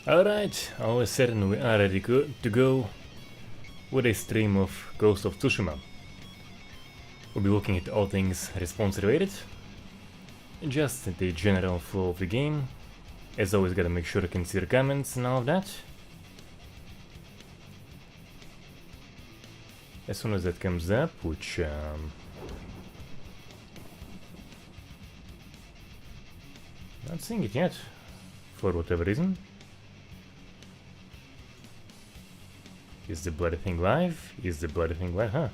Alright, all is set and we are ready to go with a stream of Ghost of Tsushima. We'll be looking at all things response related, just the general flow of the game. As always, gotta make sure to consider comments and all of that. As soon as that comes up, which not seeing it yet, for whatever reason. Is the bloody thing live? Is the bloody thing live? Huh.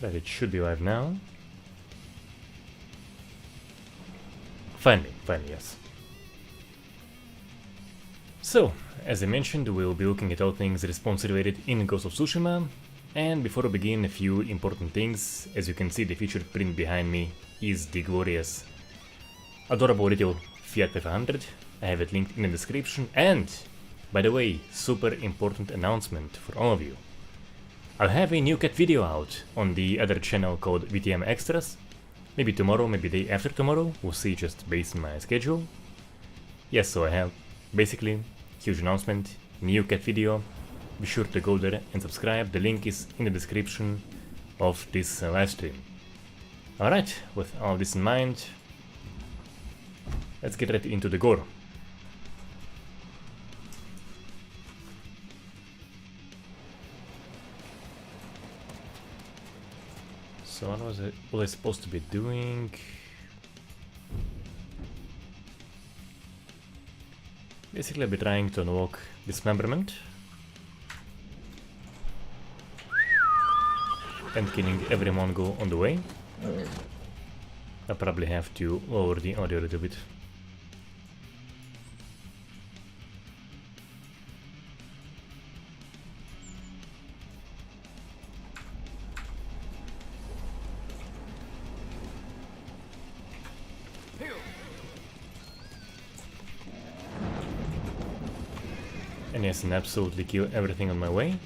But it should be live now. Finally, yes. So, as I mentioned, we'll be looking at all things response related in Ghost of Tsushima. And before we begin, a few important things. As you can see, the featured print behind me is the glorious, adorable little Fiat 500. I have it linked in the description. And, by the way, super important announcement for all of you. I'll have a new cat video out on the other channel called VTM Extras. Maybe tomorrow, maybe day after tomorrow, we'll see, just based on my schedule. Yes, so I have basically huge announcement, new cat video. Be sure to go there and subscribe, the link is in the description of this live stream. Alright, with all this in mind, let's get right into the gore. So what was I supposed to be doing? Basically I'll be trying to unlock dismemberment and killing every Mongol on the way. I'll probably have to lower the audio a little bit. And yes, and absolutely kill everything on my way.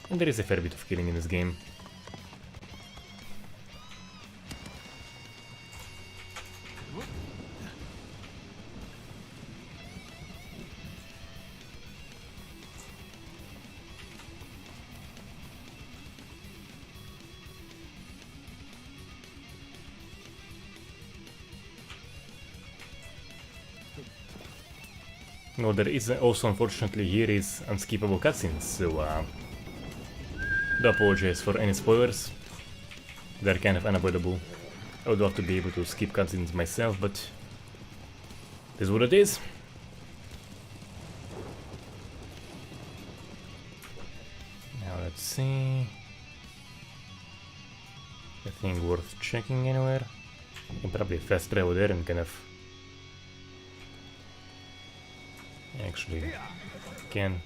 And there is a fair bit of killing in this game. No, there is also, unfortunately, here is unskippable cutscenes, so do apologize for any spoilers. They're kind of unavoidable. I would love to be able to skip cutscenes myself, but this is what it is. Now let's see. Anything worth checking anywhere? I can probably fast travel there and kind of actually can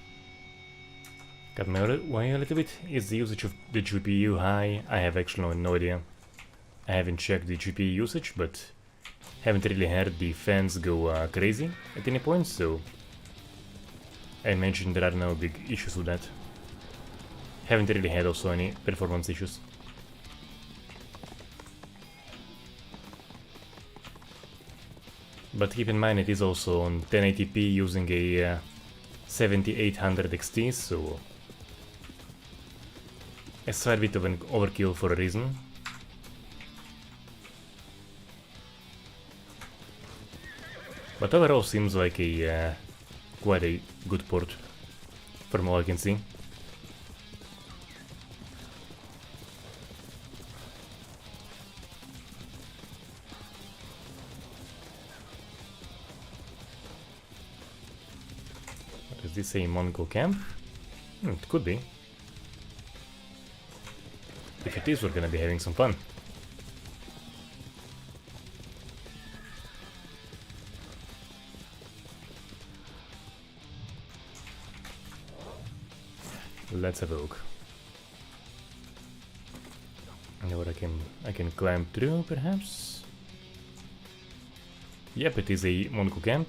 cut my way a little bit. Is the usage of the GPU high? I have actually no idea. I haven't checked the GPU usage, but haven't really heard the fans go crazy at any point, so I imagine there are no big issues with that. Haven't really had also any performance issues. But keep in mind it is also on 1080p using a 7800 XT, so a slight bit of an overkill for a reason. But overall seems like a quite a good port from all I can see. Is this a Mongol camp? It could be. If it is, we're gonna be having some fun. Let's have a look. I know what I can climb through, perhaps. Yep, it is a Mongol camp.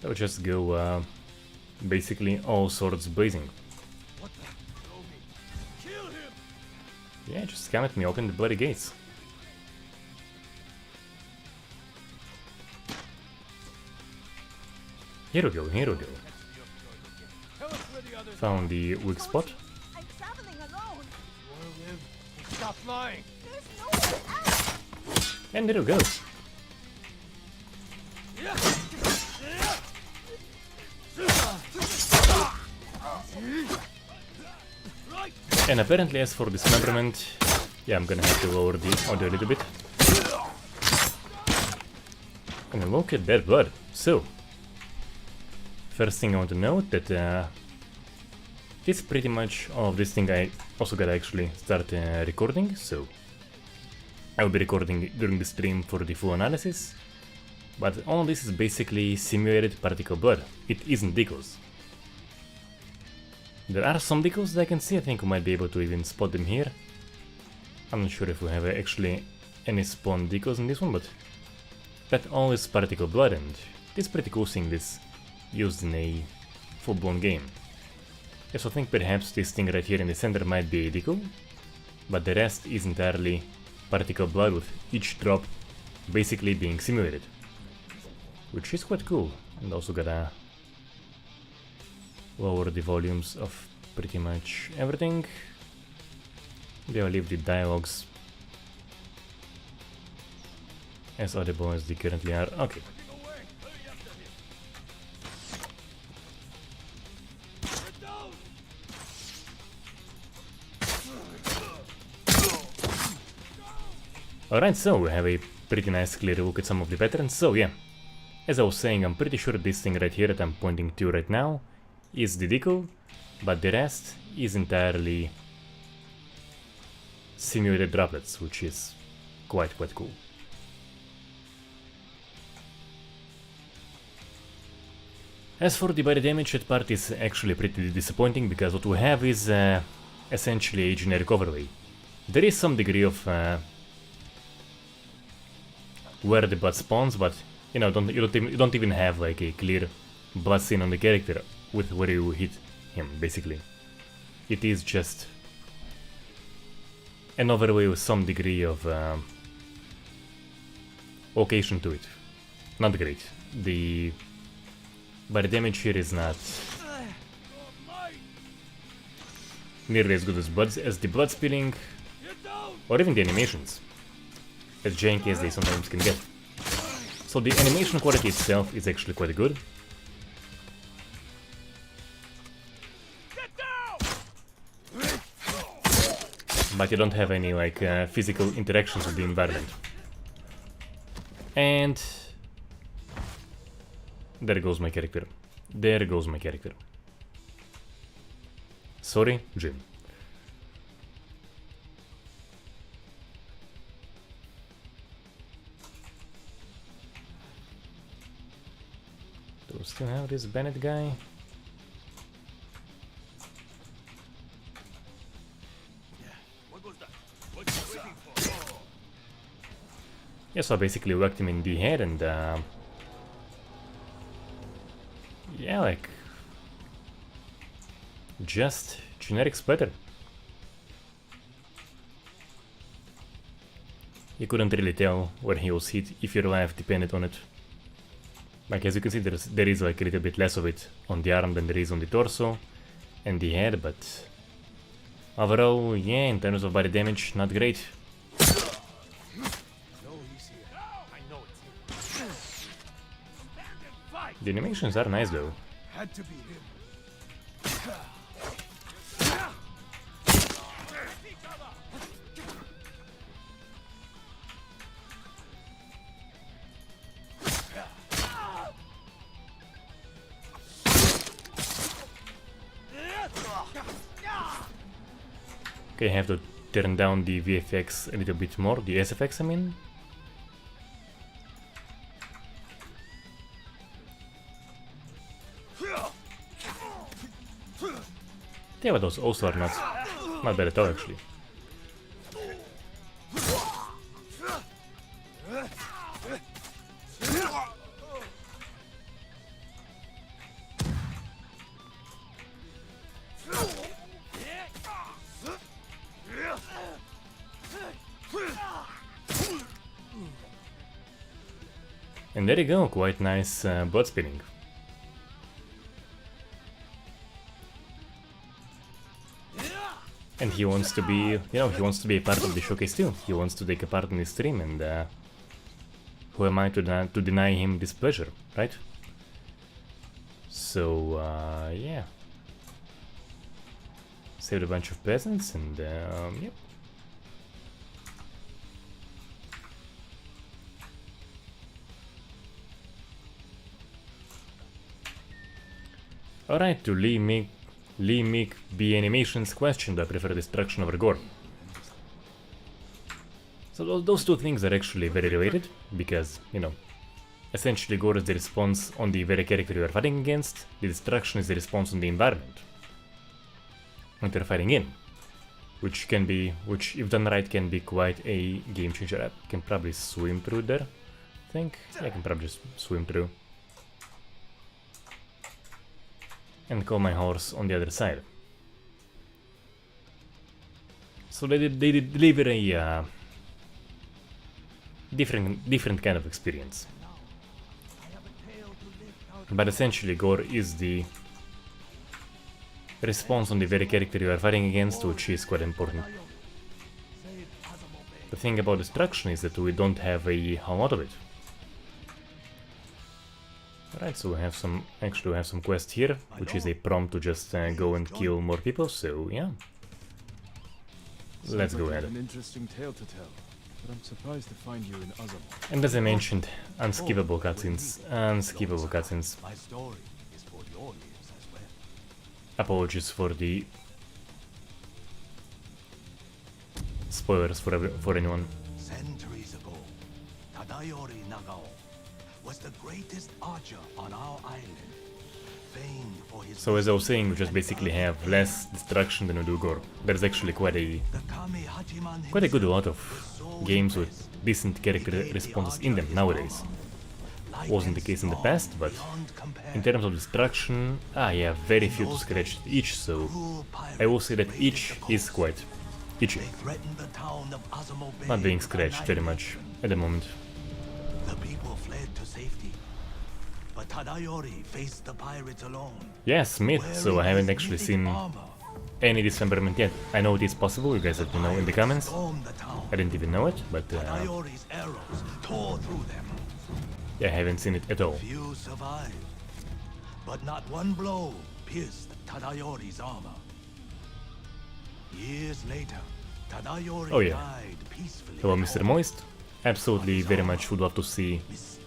I'll just go basically all swords blazing. Yeah, just come at me, open the bloody gates. Here we go, here we go. Found the weak spot. I'm traveling alone. Stop flying. There's nowhere else. And there we go. And apparently as for dismemberment, yeah, I'm gonna have to lower the audio a little bit. And look at that blood. So, first thing I want to note that this pretty much all of this thing I also gotta actually start recording, so I'll be recording during the stream for the full analysis. But all this is basically simulated particle blood. It isn't decals. There are some decals that I can see. I think we might be able to even spot them here. I'm not sure if we have actually any spawn decals in this one, but that all is particle blood, and it's pretty cool seeing this used in a full-blown game. Yes, I think perhaps this thing right here in the center might be a decal, but the rest is entirely particle blood with each drop basically being simulated. Which is quite cool, and also gotta lower the volumes of pretty much everything. Maybe I'll leave the dialogues as audible as they currently are. Okay. Alright, so we have a pretty nice clear look at some of the patterns. So yeah, as I was saying, I'm pretty sure this thing right here that I'm pointing to right now is the decal, but the rest is entirely simulated droplets, which is quite cool. As for the body damage, that part is actually pretty disappointing, because what we have is essentially a generic overlay. There is some degree of where the blood spawns, but you know, you don't even have like a clear blood stain on the character with where you hit him, basically. It is just an overlay with some degree of location to it. Not great. The body damage here is not nearly as good as the blood spilling, or even the animations, as janky as they sometimes can get. So the animation quality itself is actually quite good. But you don't have any like physical interactions with the environment. And there goes my character. There goes my character. Sorry, Jim. Do we still have this Bennett guy? Yeah, so I basically whacked him in the head, and yeah, like just generic splatter. You couldn't really tell where he was hit if your life depended on it. Like, as you can see, there is like a little bit less of it on the arm than there is on the torso and the head, but overall, yeah, in terms of body damage, not great. The animations are nice though. Had to be him. Okay, I have to turn down the VFX a little bit more, the SFX I mean. Yeah, but those also are not bad at all actually. And there you go, quite nice blood spinning. And he wants to be, you know, he wants to be a part of the showcase too. He wants to take a part in the stream, and who am I to deny him this pleasure, right? So, yeah. Saved a bunch of peasants, and yep. Alright, to Lee Mick B Animations question, do I prefer destruction over gore? So those two things are actually very related, because, you know, essentially gore is the response on the very character you are fighting against, the destruction is the response on the environment that you're fighting in, which can be, which if done right can be quite a game changer. I can probably swim through there, I think. Yeah, I can probably just swim through. And call my horse on the other side. So they did deliver a different kind of experience. But essentially gore is the response on the very character you are fighting against, which is quite important. The thing about destruction is that we don't have a whole lot of it. Alright, so we have some, actually we have some quest here, which is a prompt to just go and kill more people, so yeah. Let's go ahead. An interesting tale to tell, but I'm surprised to find you in Azamo. And as I mentioned, unskippable cutscenes, unskippable cutscenes. My story is for your ears as well. Apologies for the spoilers for anyone. Centuries ago, Tadayori Nagao was the greatest archer on our island, famed for his. So as I was saying, we just basically have less destruction than we do gore. There's actually quite a good lot of games with decent character responses in them nowadays. Wasn't the case in the past, but in terms of destruction, yeah, very few to scratch each, so I will say that each is quite itchy. Not being scratched very much at the moment. The people fled to safety, but Tadayori faced the pirates alone. Yeah, Smith, so I haven't actually seen any dismemberment yet. I know it is possible, you guys let me know in the comments. I didn't even know it, but Tadayori's arrows tore through them. yeah, I haven't seen it at all. Few survived, but not one blow pierced Tadayori's armor. Years later, Tadayori died peacefully. Hello, Mr. Moist. Absolutely, very much would love to see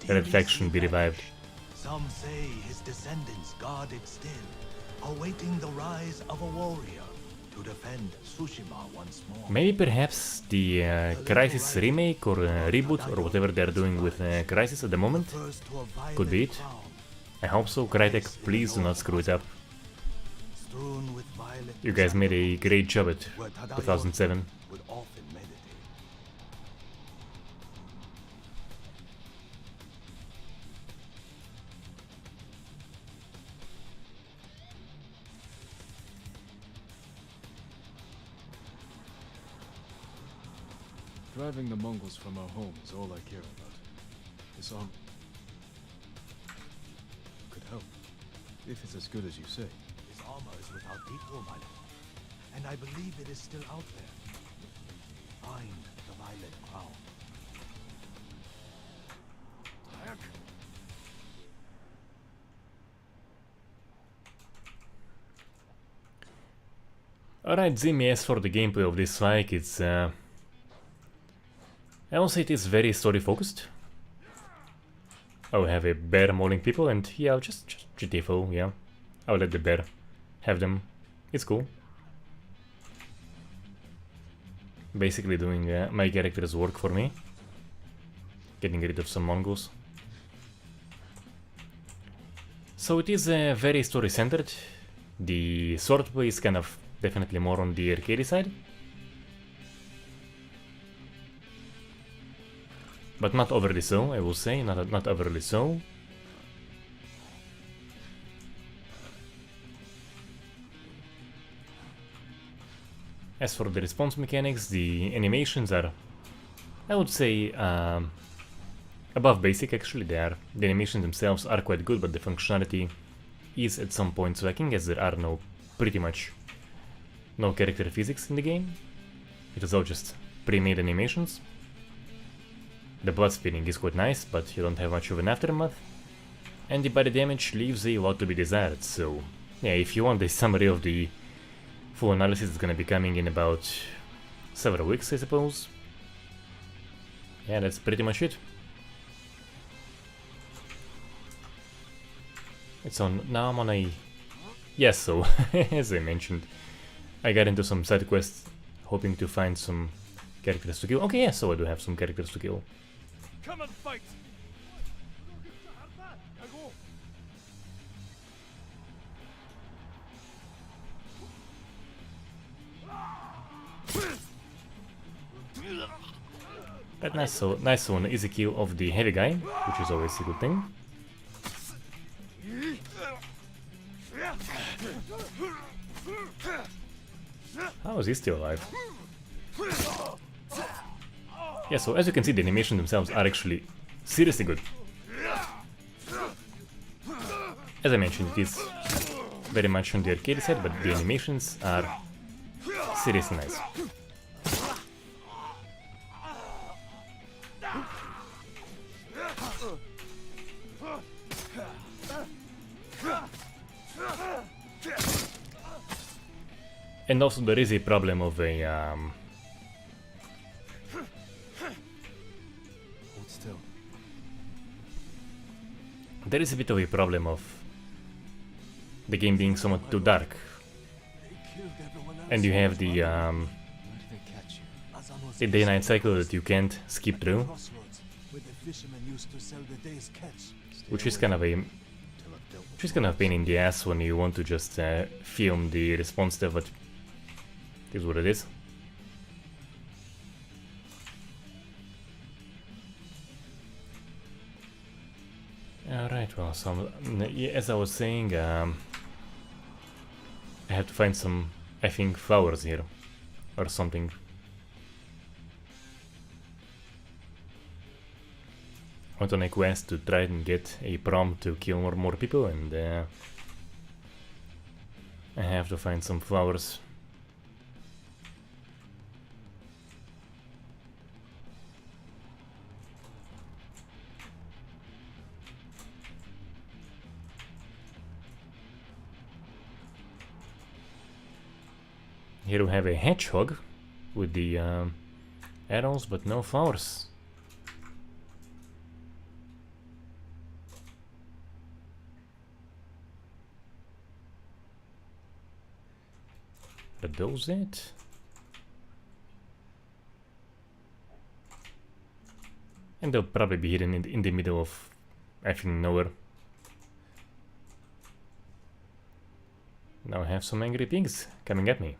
Red Faction be revived. Some say his descendants guard it still, awaiting the rise of a warrior to defend Tsushima once more. Maybe perhaps the Crisis remake or reboot or whatever they're doing with Crisis at the moment could be it. I hope so. Crytek, please do not screw it up. You guys made a great job at 2007. Driving the Mongols from our home is all I care about. This arm could help, if it's as good as you say. His armor is without equal, my lord, and I believe it is still out there. Find the violet crown. Alright, Zimmy, as for the gameplay of this fight, it's I will say it is very story focused. I'll have a bear mauling people and yeah, I'll just GTFO, yeah. I'll let the bear have them. It's cool. Basically doing my character's work for me. Getting rid of some Mongols. So it is very story centered. The swordplay is kind of definitely more on the arcade side. But not overly so, I will say, not overly so. As for the response mechanics, the animations are I would say above basic actually. The animations themselves are quite good, but the functionality is at some points lacking, as there are pretty much no character physics in the game. It is all just pre-made animations. The blood spinning is quite nice, but you don't have much of an aftermath. And the body damage leaves a lot to be desired, so yeah, if you want a summary of the full analysis, it's gonna be coming in about several weeks, I suppose. Yeah, that's pretty much it. It's on, now I'm on a... Yes, so, as I mentioned, I got into some side quests, hoping to find some characters to kill. Okay, yeah, so I do have some characters to kill. Come and fight! But nice one, easy kill of the heavy guy, which is always a good thing. How is he still alive? Yeah, so as you can see, the animations themselves are actually seriously good. As I mentioned, it is very much on the arcade side, but the animations are seriously nice. And also there is a problem of a Hold still. there is a bit of a problem of the game being somewhat too dark, and you have the Where did they catch you? the day-night cycle that you can't skip through, which is kind of a pain in the ass when you want to just film the response stuff, but it is what it is. Alright, well, so as I was saying, I have to find some, I think, flowers here, or something. I went on a quest to try and get a prompt to kill more people, and I have to find some flowers. Here we have a hedgehog with the arrows, but no flowers. Are those it? And they'll probably be hidden in the middle of, I think, nowhere. Now I have some angry pigs coming at me.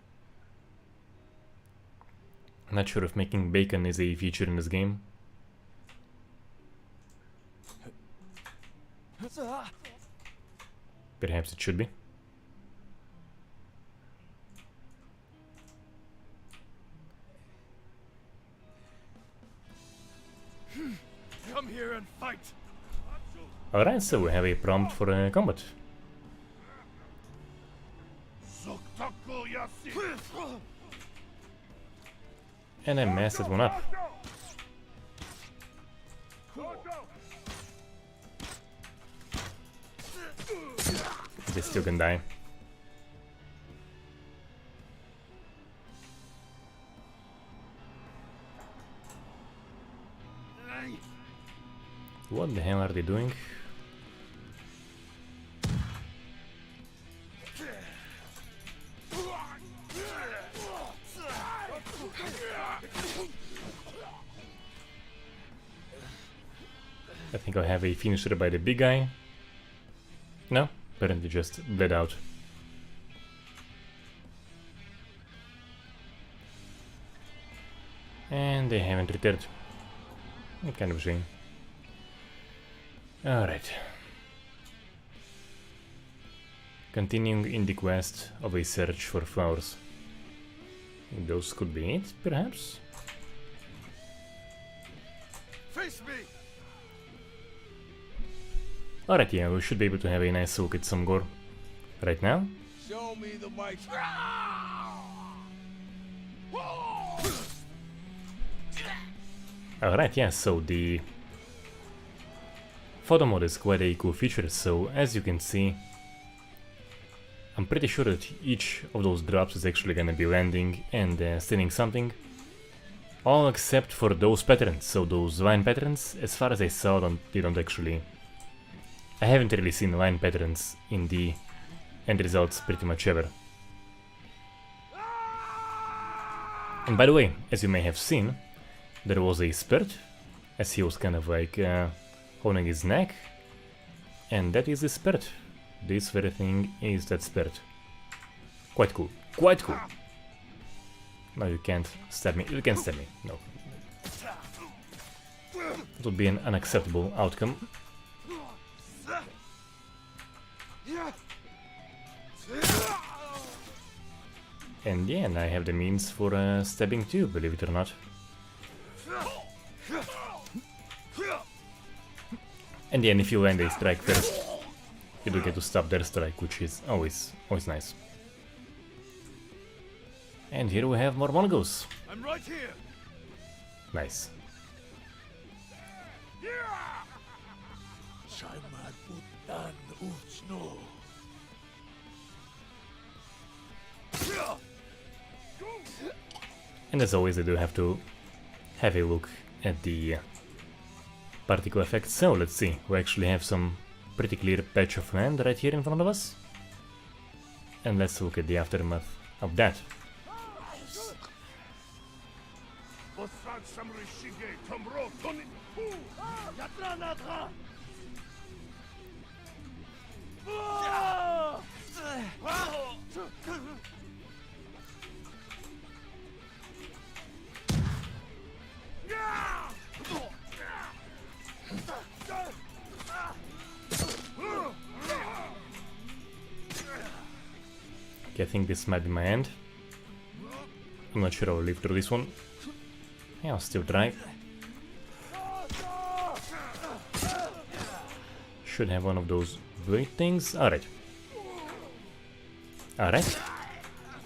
I'm not sure if making bacon is a feature in this game. Perhaps it should be. Come here and fight! Alright, so we have a prompt for combat. And I messed that one up. They still can die. What the hell are they doing? I think I'll have a finisher by the big guy. No, apparently just bled out. And they haven't returned. Kind of a shame. Alright. Continuing in the quest of a search for flowers. Those could be it, perhaps? Face me! Alright, yeah, we should be able to have a nice look at some gore right now. Show me the mic. Alright, yeah, so the photo mode is quite a cool feature, so as you can see, I'm pretty sure that each of those drops is actually gonna be landing and stealing something. All except for those patterns, so those line patterns, as far as I saw, they don't actually... I haven't really seen line patterns in the end results pretty much ever. And by the way, as you may have seen, there was a spirit, as he was kind of like holding his neck, and that is the spirit. This very thing is that spirit. Quite cool, quite cool. No, you can't stab me, you can stab me, no. It would be an unacceptable outcome. And yeah, and I have the means for stabbing too, believe it or not. And yeah, and if you land a strike first, you do get to stop their strike, which is always nice. And here we have more Mongols. I'm right here. Nice. And as always, I do have to have a look at the particle effects. So let's see, we actually have some pretty clear patch of land right here in front of us. And let's look at the aftermath of that. Okay, I think this might be my end. I'm not sure I'll live through this one. Yeah, I'll still try. Should have one of those blade things. Alright. Alright.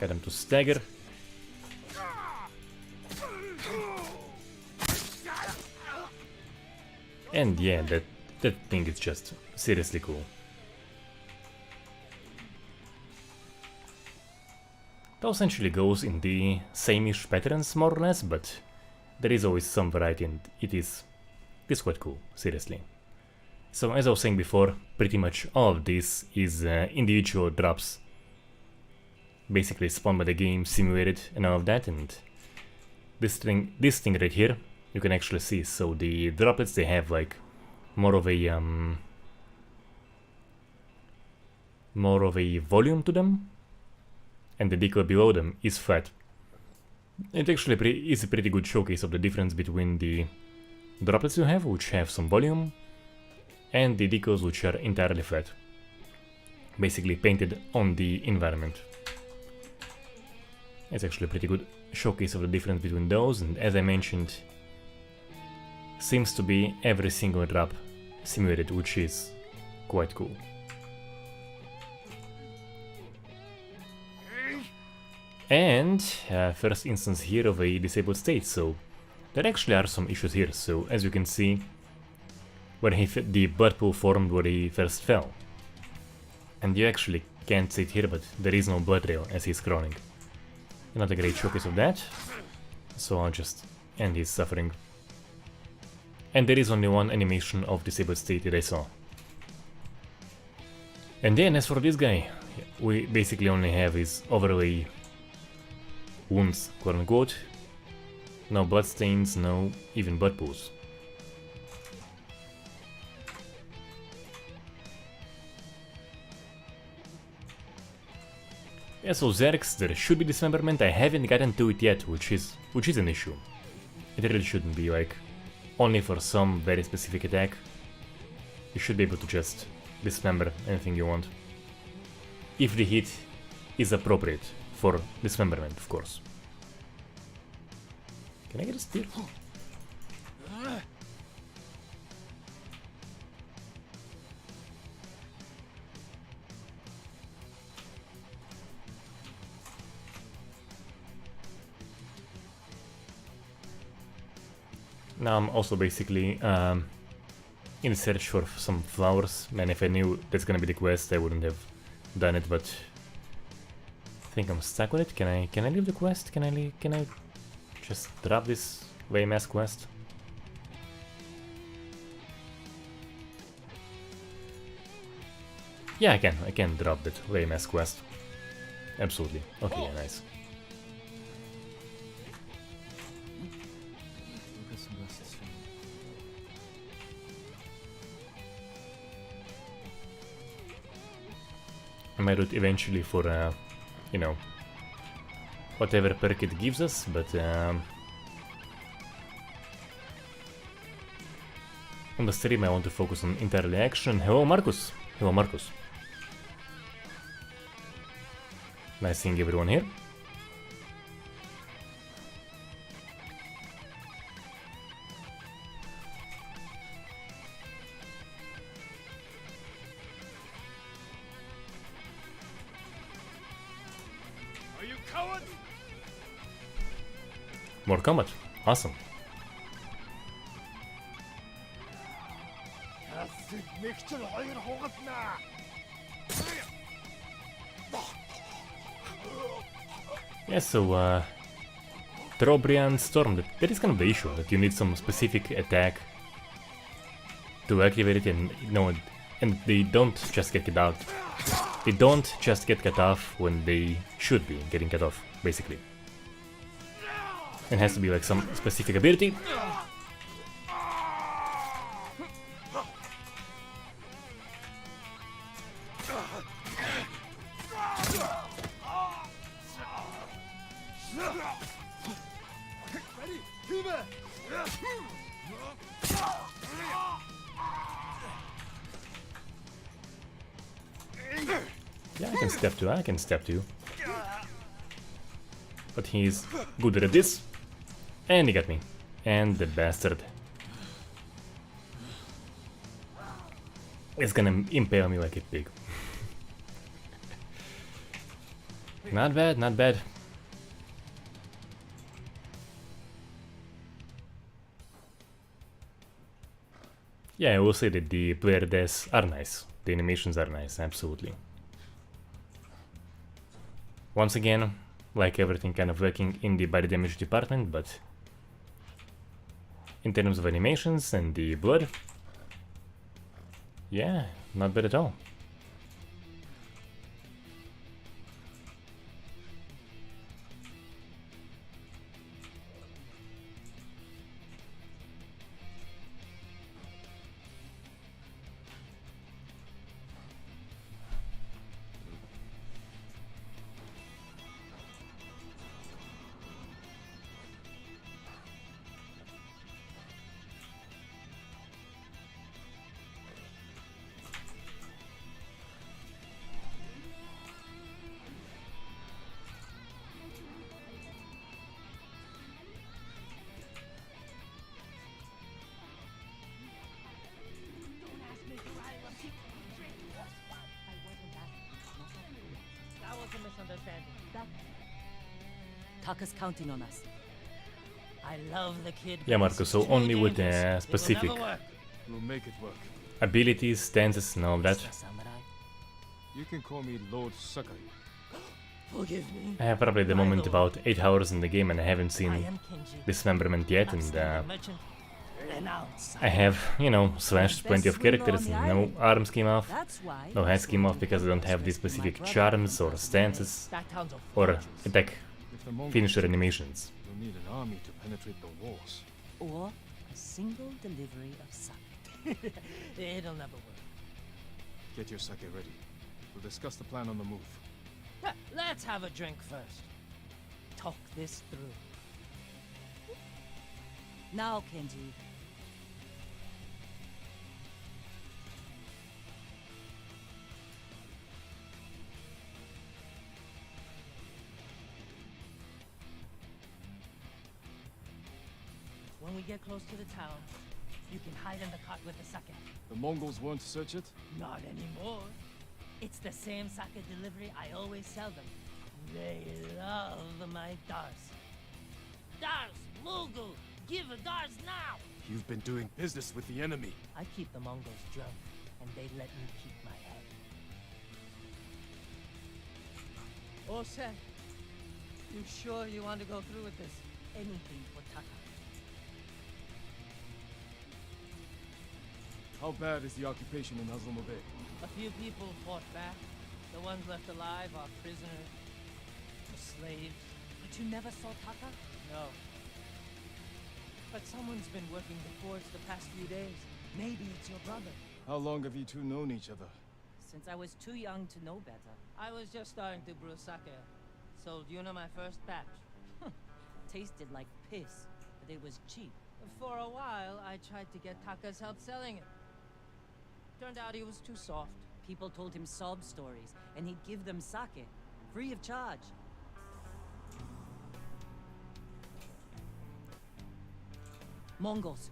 Got him to stagger. And yeah, that thing is just seriously cool. It essentially goes in the same-ish patterns, more or less, but there is always some variety, and it's quite cool, seriously. So as I was saying before, pretty much all of this is individual drops, basically spawned by the game, simulated and all of that, and this thing right here, you can actually see, so the droplets, they have like more of a volume to them, and the decal below them is flat. It actually is a pretty good showcase of the difference between the droplets you have, which have some volume, and the decals which are entirely flat, basically painted on the environment. It's actually a pretty good showcase of the difference between those, and as I mentioned, seems to be every single drop simulated, which is quite cool. And first instance here of a disabled state, so there actually are some issues here. So as you can see, where the blood pool formed where he first fell, and you actually can't see it here, but there is no blood trail as he's crawling. Not a great showcase of that, so I'll just end his suffering. And there is only one animation of disabled state that I saw. And then as for this guy, we basically only have his overlay wounds, quote unquote. No bloodstains, no even blood pools. Yeah, so Zerx, there should be dismemberment. I haven't gotten to it yet, which is an issue. It really shouldn't be, like, only for some very specific attack. You should be able to just dismember anything you want. If the hit is appropriate for dismemberment, of course. Can I get a steer? Now I'm also basically in search for some flowers, and if I knew that's gonna be the quest, I wouldn't have done it, but I think I'm stuck with it. Can I leave the quest? Can I just drop this lame ass quest? Yeah, I can drop that lame ass quest. Absolutely. Okay, yeah, nice. I might do it eventually for, you know, whatever perk it gives us, but on the stream I want to focus on entirely action. Hello Marcus! Hello Marcus. Nice seeing everyone here. More combat. Awesome. Yeah, so Trobriand Storm, that is kind of the issue, that you need some specific attack to activate it, and and they don't just get cut out. They don't just get cut off when they should be getting cut off, basically. It has to be like some specific ability. Yeah, I can step to. But he's good at this. And he got me. And the bastard is gonna impale me like a pig. Not bad, not bad. Yeah, I will say that the player deaths are nice. The animations are nice, absolutely. Once again, like everything, kind of lacking in the body damage department, but in terms of animations and the blood, yeah, not bad at all. Taka's counting on us. I love the kid. Yeah, Marco, so only with specific We'll make it work. abilities, stances, and all that. You can call me Lord Sakai. Forgive me. I have probably at the moment about 8 hours in the game, and I haven't I seen am Kenji. dismemberment yet, and Merchant. Renounce. I have, you know, slashed plenty of characters, and no arms came off, That's why. no heads came off because I don't have the specific charms or stances That town's a or fortress. attack If the Mongols finisher animations. will need an army to penetrate the walls. Or a single delivery of sake. It'll never work. Get your sake ready. We'll discuss the plan on the move. Let's have a drink first. Talk this through. Now, Kenji. When we get close to the town, you can hide in the cart with the sake. The Mongols won't search it? Not anymore. It's the same sake delivery I always sell them. They love my Dars. Dars, Mugu, give the guards now. You've been doing business with the enemy. I keep the Mongols drunk, and they let me keep my head. Ose, you sure you want to go through with this? Anything for Taka. How bad is the occupation in Hazumo Bay? A few people fought back. The ones left alive are prisoners, or slaves. But you never saw Taka? No. But someone's been working the forge the past few days. Maybe it's your brother. How long have you two known each other? Since I was too young to know better. I was just starting to brew sake. Sold Yuna my first batch. Tasted like piss, but it was cheap. For a while, I tried to get Taka's help selling it. Turned out he was too soft. People told him sob stories, and he'd give them sake, free of charge. Mongols.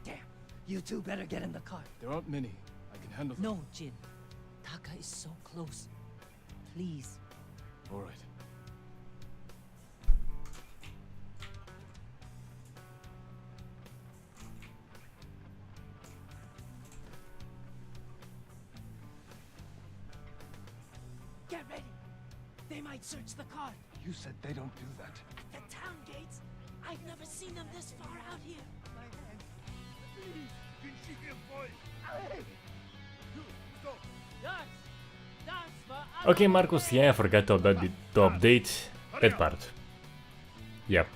Damn, you two better get in the car. There aren't many. I can handle them. No, Jin. Taka is so close. Please. All right. Get ready. They might search the car. You said they don't do that. The town gates. I've never seen them this far out here. My hand. Yes. That's for Okay, Marcus, yeah, I forgot to update that part. Yep.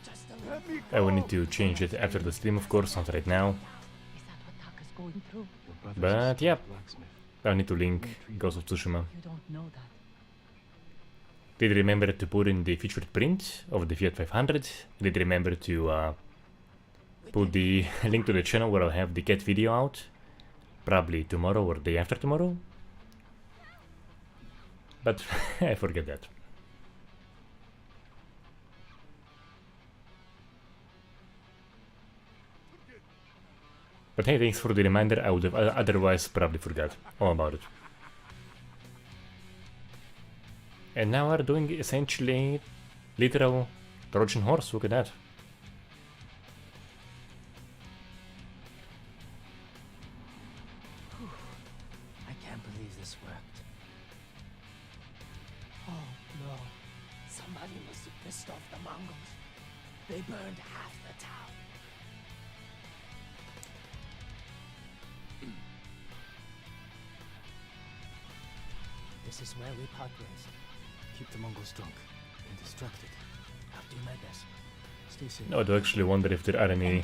just a little. I will need to change it after the stream, of course, not right now. Is that what Taka's going through? Your brother's But yep, blacksmith. I need to link Ghost of Tsushima. You don't know that. Did remember to put in the featured print of the Fiat 500. Did remember to put the link to the channel where I'll have the cat video out. Probably tomorrow or day after tomorrow. But I forget that. But hey, thanks for the reminder. I would have otherwise probably forgot all about it. And now we're doing essentially literal Trojan horse. Look at that. I can't believe this worked. Oh no. Somebody must have pissed off the Mongols. They burned half the town. This is where we part ways. Keep the Mongols drunk and distracted. I'll do my best. Stay safe. No, I do actually wonder if there are any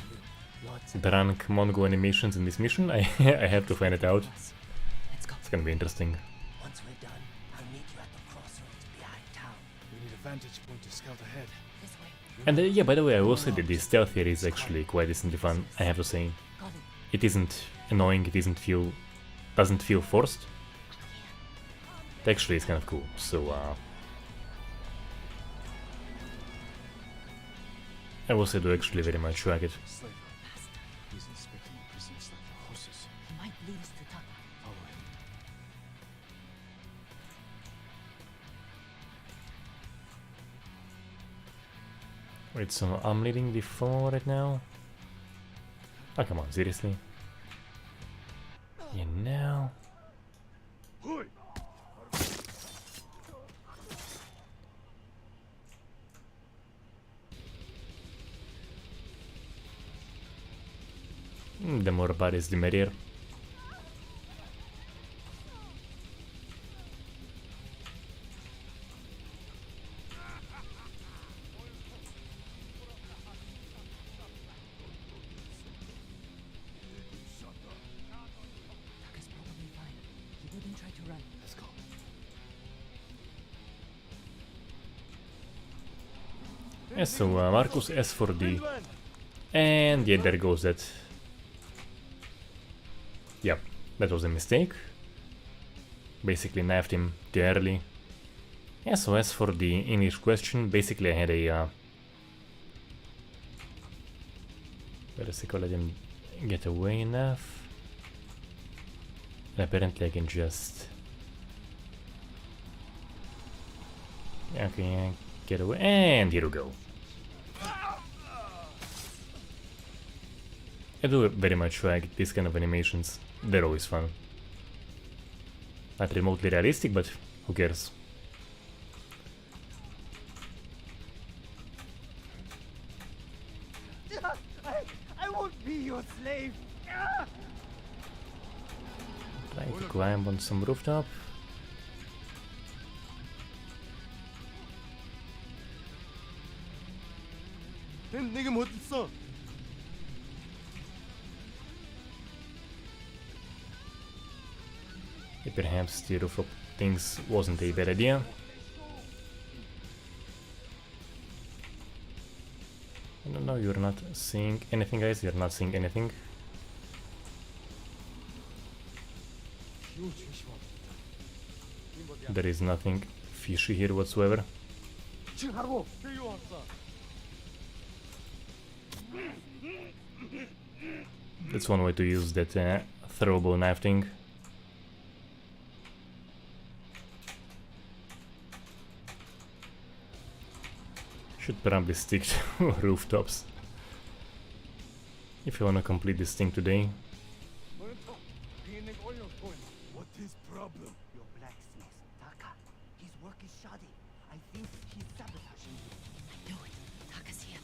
Lots of drunk Mongo animations in this mission. I have to find it out. Let's go. It's gonna be interesting. Once we're done, I'll meet you at the crossroads behind town. We need a vantage point to scout ahead. This way. And yeah, by the way, I will say that the stealth here is actually quite decently fun, I have to say. Got it. It isn't annoying, it doesn't feel forced. It actually is kind of cool, so I will say I do actually very much like it. Slaver. He's inspecting the precincts like the horses. He might lead us to Taka. Follow him. Wait, so I'm leading the floor right now? Oh, come on, seriously? You know? The more bodies, the merrier. Taka's probably fine. He wouldn't try to run. Let's go. Yeah, so Marcus S for D. And yeah, there goes that. Yep, that was a mistake. Basically knifed him too early. Yeah, so as for the English question, basically I had a... Wait a second, let him get away enough. And apparently I can just... Okay, get away, and here we go. I do very much like these kind of animations. They're always fun. Not remotely realistic, but who cares? I won't be your slave. Trying to climb on some rooftop. 내게 못 있어. Perhaps the rooftop things wasn't a bad idea. No, you're not seeing anything, guys. You're not seeing anything. There is nothing fishy here whatsoever. That's one way to use that throwable knife thing. Should probably stick to rooftops if you wanna complete this thing today. What is problem? Your blacksmith, Taka. His work is shoddy. I think he's sabotaging you. I know it. Taka's here.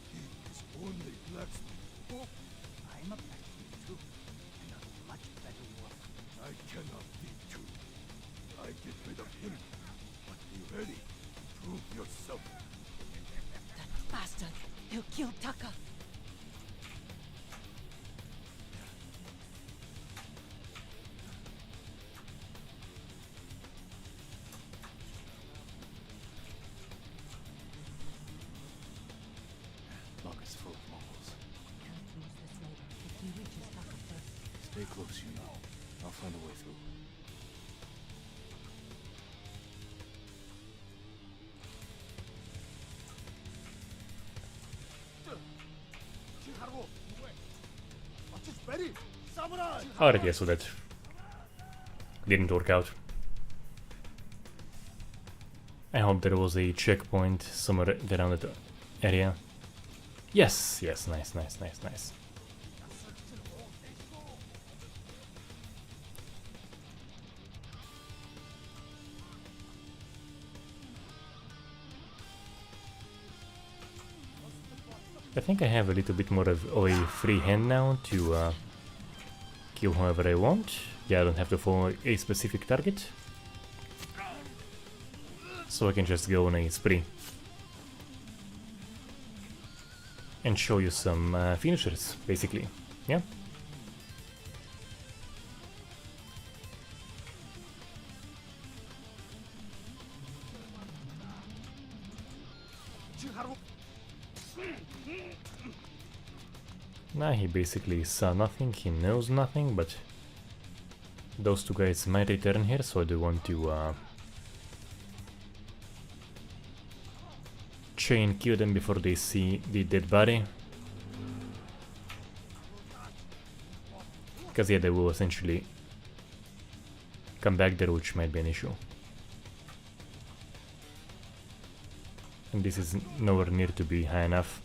It's only blacksmith. I'm a blacksmith too. And a much better work. I cannot be true. I get rid of him. But be ready. Prove yourself. That bastard! He'll kill Taka! Lock is full of Mongols. Can't lose this later if he reaches Taka first. Stay close, you know. I'll find a way through. Alright, yeah, so that didn't work out. I hope there was a checkpoint somewhere around that area. Yes, yes, nice, nice, nice, nice. I think I have a little bit more of a free hand now to kill whoever I want. Yeah, I don't have to follow a specific target. So I can just go on a spree. And show you some finishers, basically. Yeah? Nah, he basically saw nothing, he knows nothing, but those two guys might return here, so I do want to chain kill them before they see the dead body. Because yeah, they will essentially come back there, which might be an issue. And this is nowhere near to be high enough.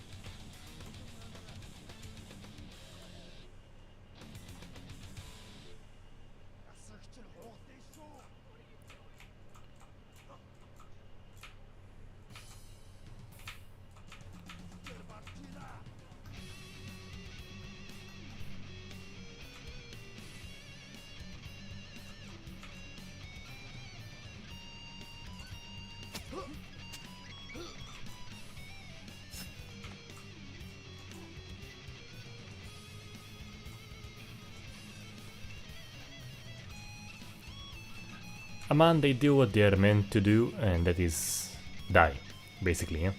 Man, they do what they are meant to do, and that is die, basically, yeah?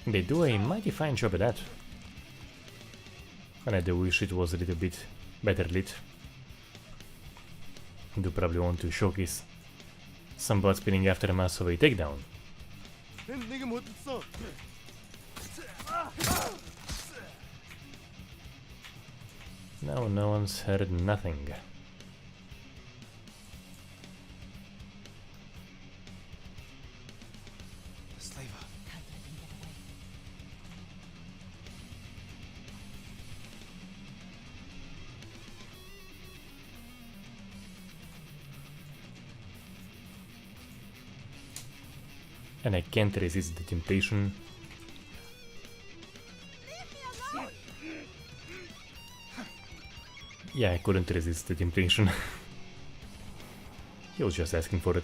They do a mighty fine job at that. And I do wish it was a little bit better lit. I do probably want to showcase some blood spilling aftermath of a takedown. No, no one's heard nothing. And I can't resist the temptation. Yeah, I couldn't resist the temptation. He was just asking for it.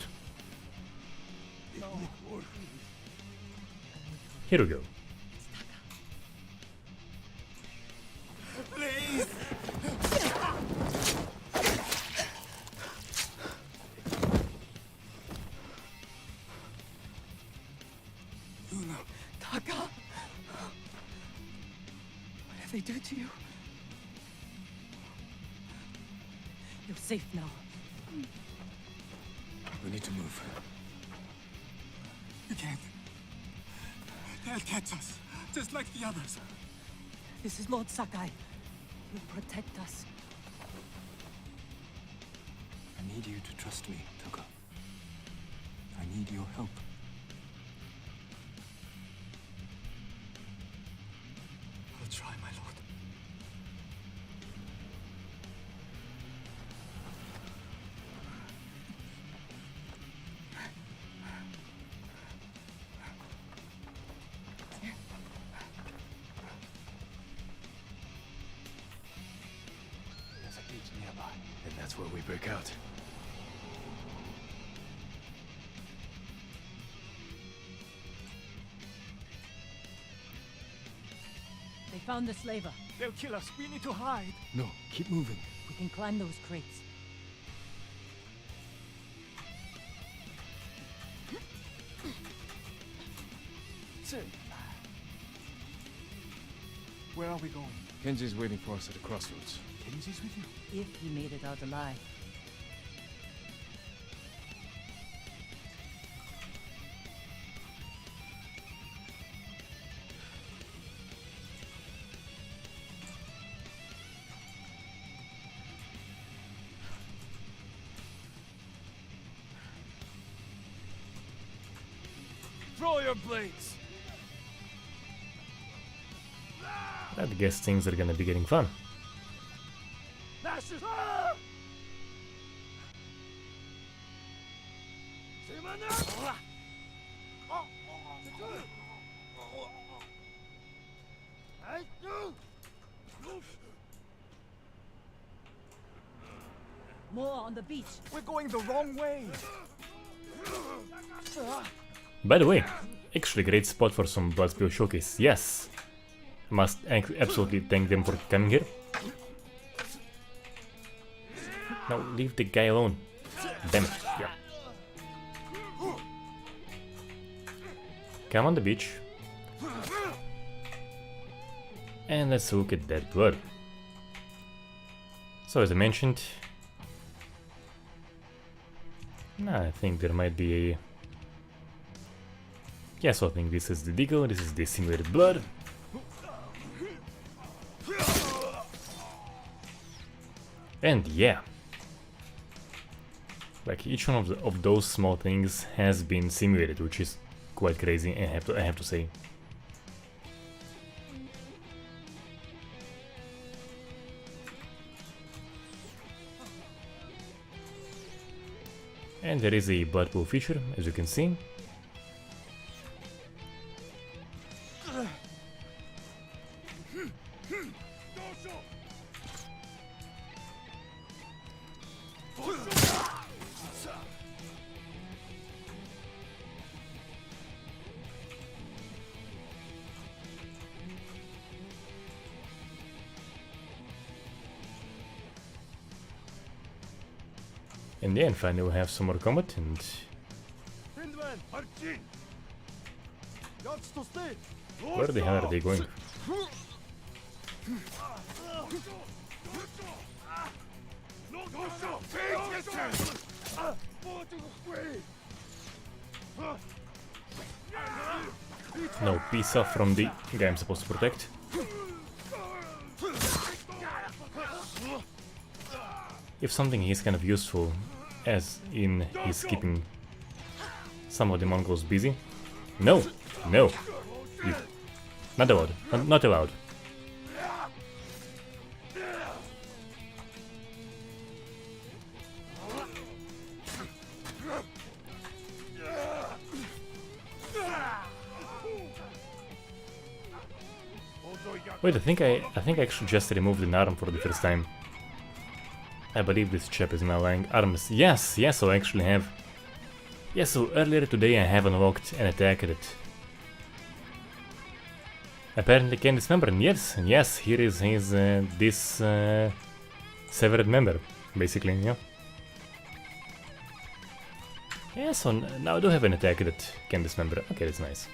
Here we go. Taka! What did they do to you? You're safe now. We need to move. You can't. They'll catch us, just like the others. This is Lord Sakai. He'll protect us. I need you to trust me, Taka. I need your help. I'll try, my lord. There's a beach nearby, and that's where we break out. They found the slaver. They'll kill us. We need to hide. No, keep moving. We can climb those crates. Where are we going? Kenji's waiting for us at the crossroads. Kenji's with you? If he made it out alive. Throw your blades! I guess things are gonna be getting fun. Lashes! More on the beach. We're going the wrong way! By the way, actually great spot for some blood spill showcase. Yes! Must absolutely thank them for coming here. Now leave the guy alone. Damn it. Yeah. Come on the beach. And let's look at that blood. So as I mentioned, I think there might be a... Yeah, so I think this is the decal, this is the simulated blood. And yeah, like each one of those small things has been simulated, which is quite crazy. I have to say. And there is a blood pool feature, as you can see. And then finally we'll have some more combat and... Where the hell are they going? No, peace off from the guy I'm supposed to protect. If something is kind of useful, as in he's keeping some of the Mongols busy. No! No! You. Not allowed. Not allowed. Wait, I think I actually just removed an arm for the first time. I believe this chap is now wearing arms. Yes, yes, I actually have. Yes, so earlier today I have unlocked an attack that apparently can dismember. And yes, here is his this severed member, basically, yeah. Yeah, so now I do have an attack that can dismember. Okay, that's nice.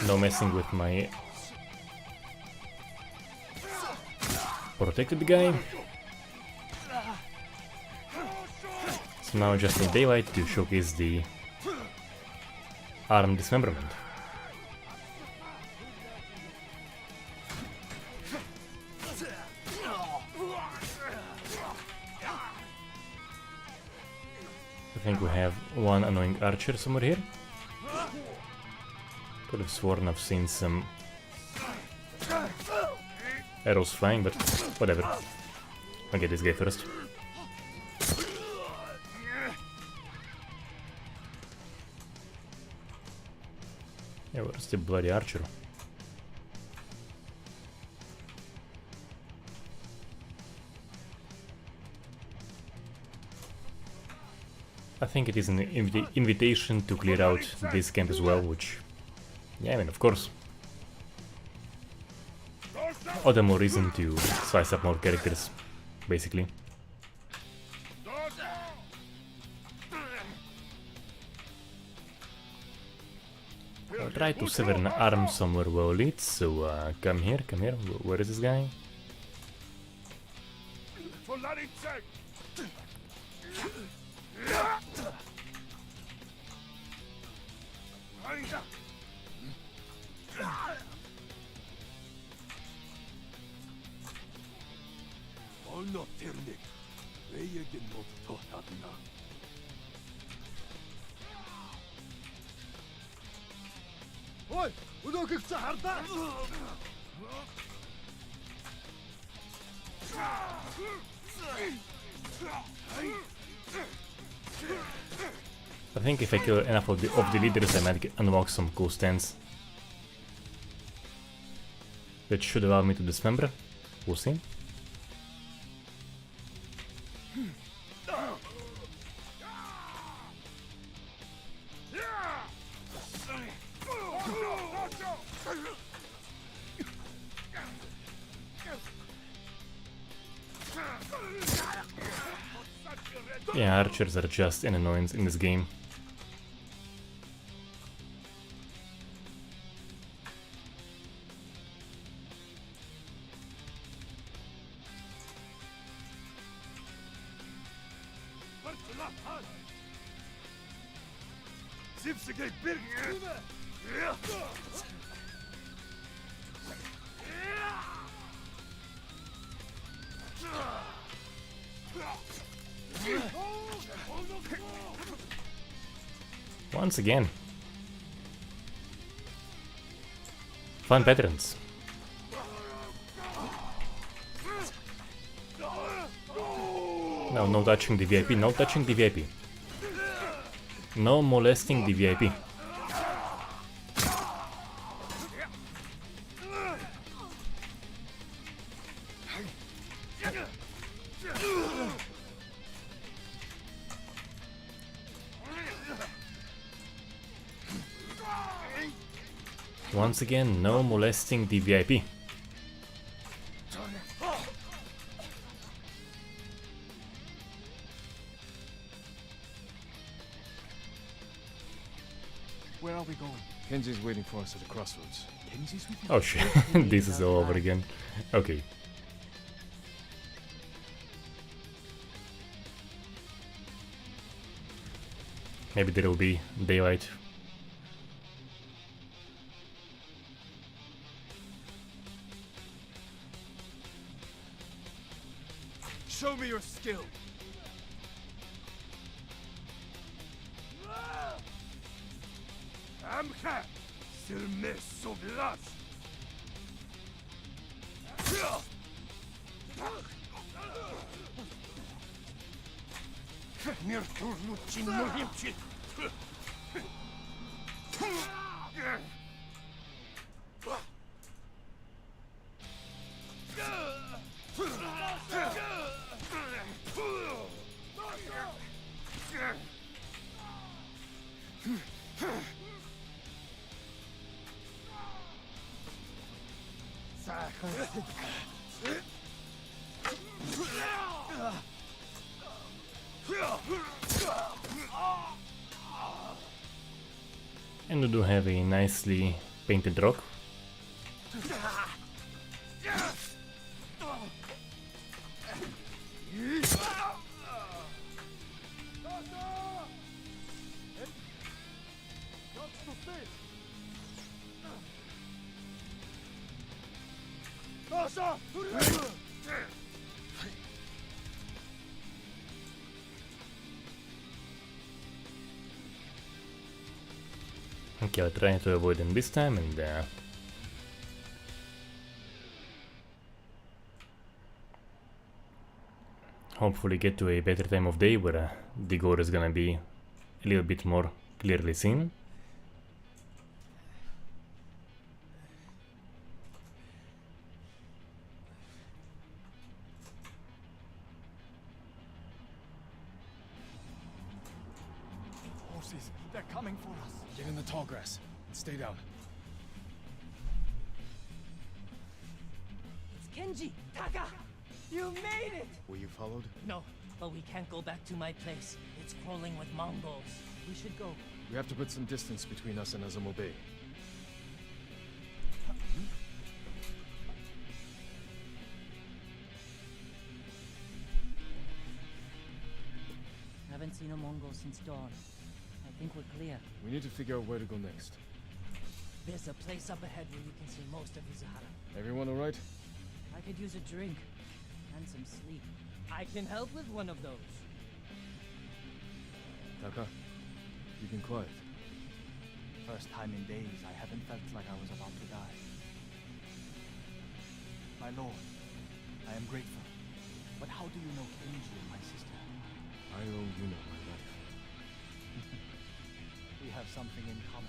No messing with my protected guy. So now just in daylight to showcase the arm dismemberment. I think we have one annoying archer somewhere here. Could have sworn I've seen some arrows flying, but whatever. I'll get this guy first. Yeah, where's the bloody archer? I think it is an invitation to clear out this camp as well, which... yeah, I mean, of course. All the more reason to slice up more characters, basically. I'll try to sever an arm somewhere well lit, so come here, where is this guy? I think if I kill enough of the leaders, I might unlock some cool stands. That should allow me to dismember. We'll see. Yeah, archers are just an annoyance in this game. Once again. Fun patterns. No, no touching the VIP, no touching the VIP. No molesting the VIP. Once again, no molesting the VIP. Where are we going? Kenji's waiting for us at the crossroads. Kenji's with you? Oh shit, this is all over again. Okay. Maybe there will be daylight. Show me your skill. S'il me sauveras. Мир турнучи нуримчи. And we do have a nicely painted rock. Okay, I'll try to avoid them this time and hopefully get to a better time of day where the gore is gonna be a little bit more clearly seen. Horses, they're coming for us. Get in the tall grass and stay down. It's Kenji! Taka! You made it! Were you followed? No, but we can't go back to my place. It's crawling with Mongols. We should go. We have to put some distance between us and Azamo Bay. Haven't seen a Mongol since dawn. I think we're clear. We need to figure out where to go next. There's a place up ahead where you can see most of Izuhara. Everyone alright? I could use a drink and some sleep. I can help with one of those. Taka, you've been quiet. First time in days I haven't felt like I was about to die. My lord, I am grateful. But how do you know Kenji and my sister? I owe you my life. We have something in common.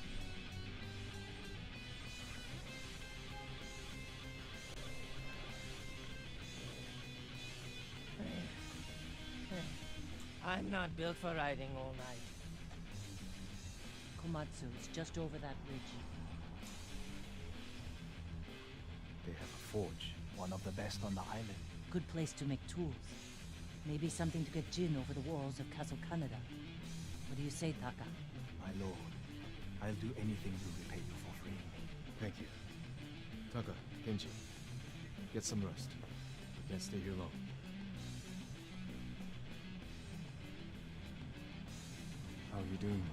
I'm not built for riding all night. Komatsu is just over that ridge. They have a forge. One of the best on the island. Good place to make tools. Maybe something to get Jin over the walls of Castle Canada. What do you say, Taka? My lord, I'll do anything to repay you for free. Thank you. Taka, Kenji, get some rest. We can't stay here long. How are you doing?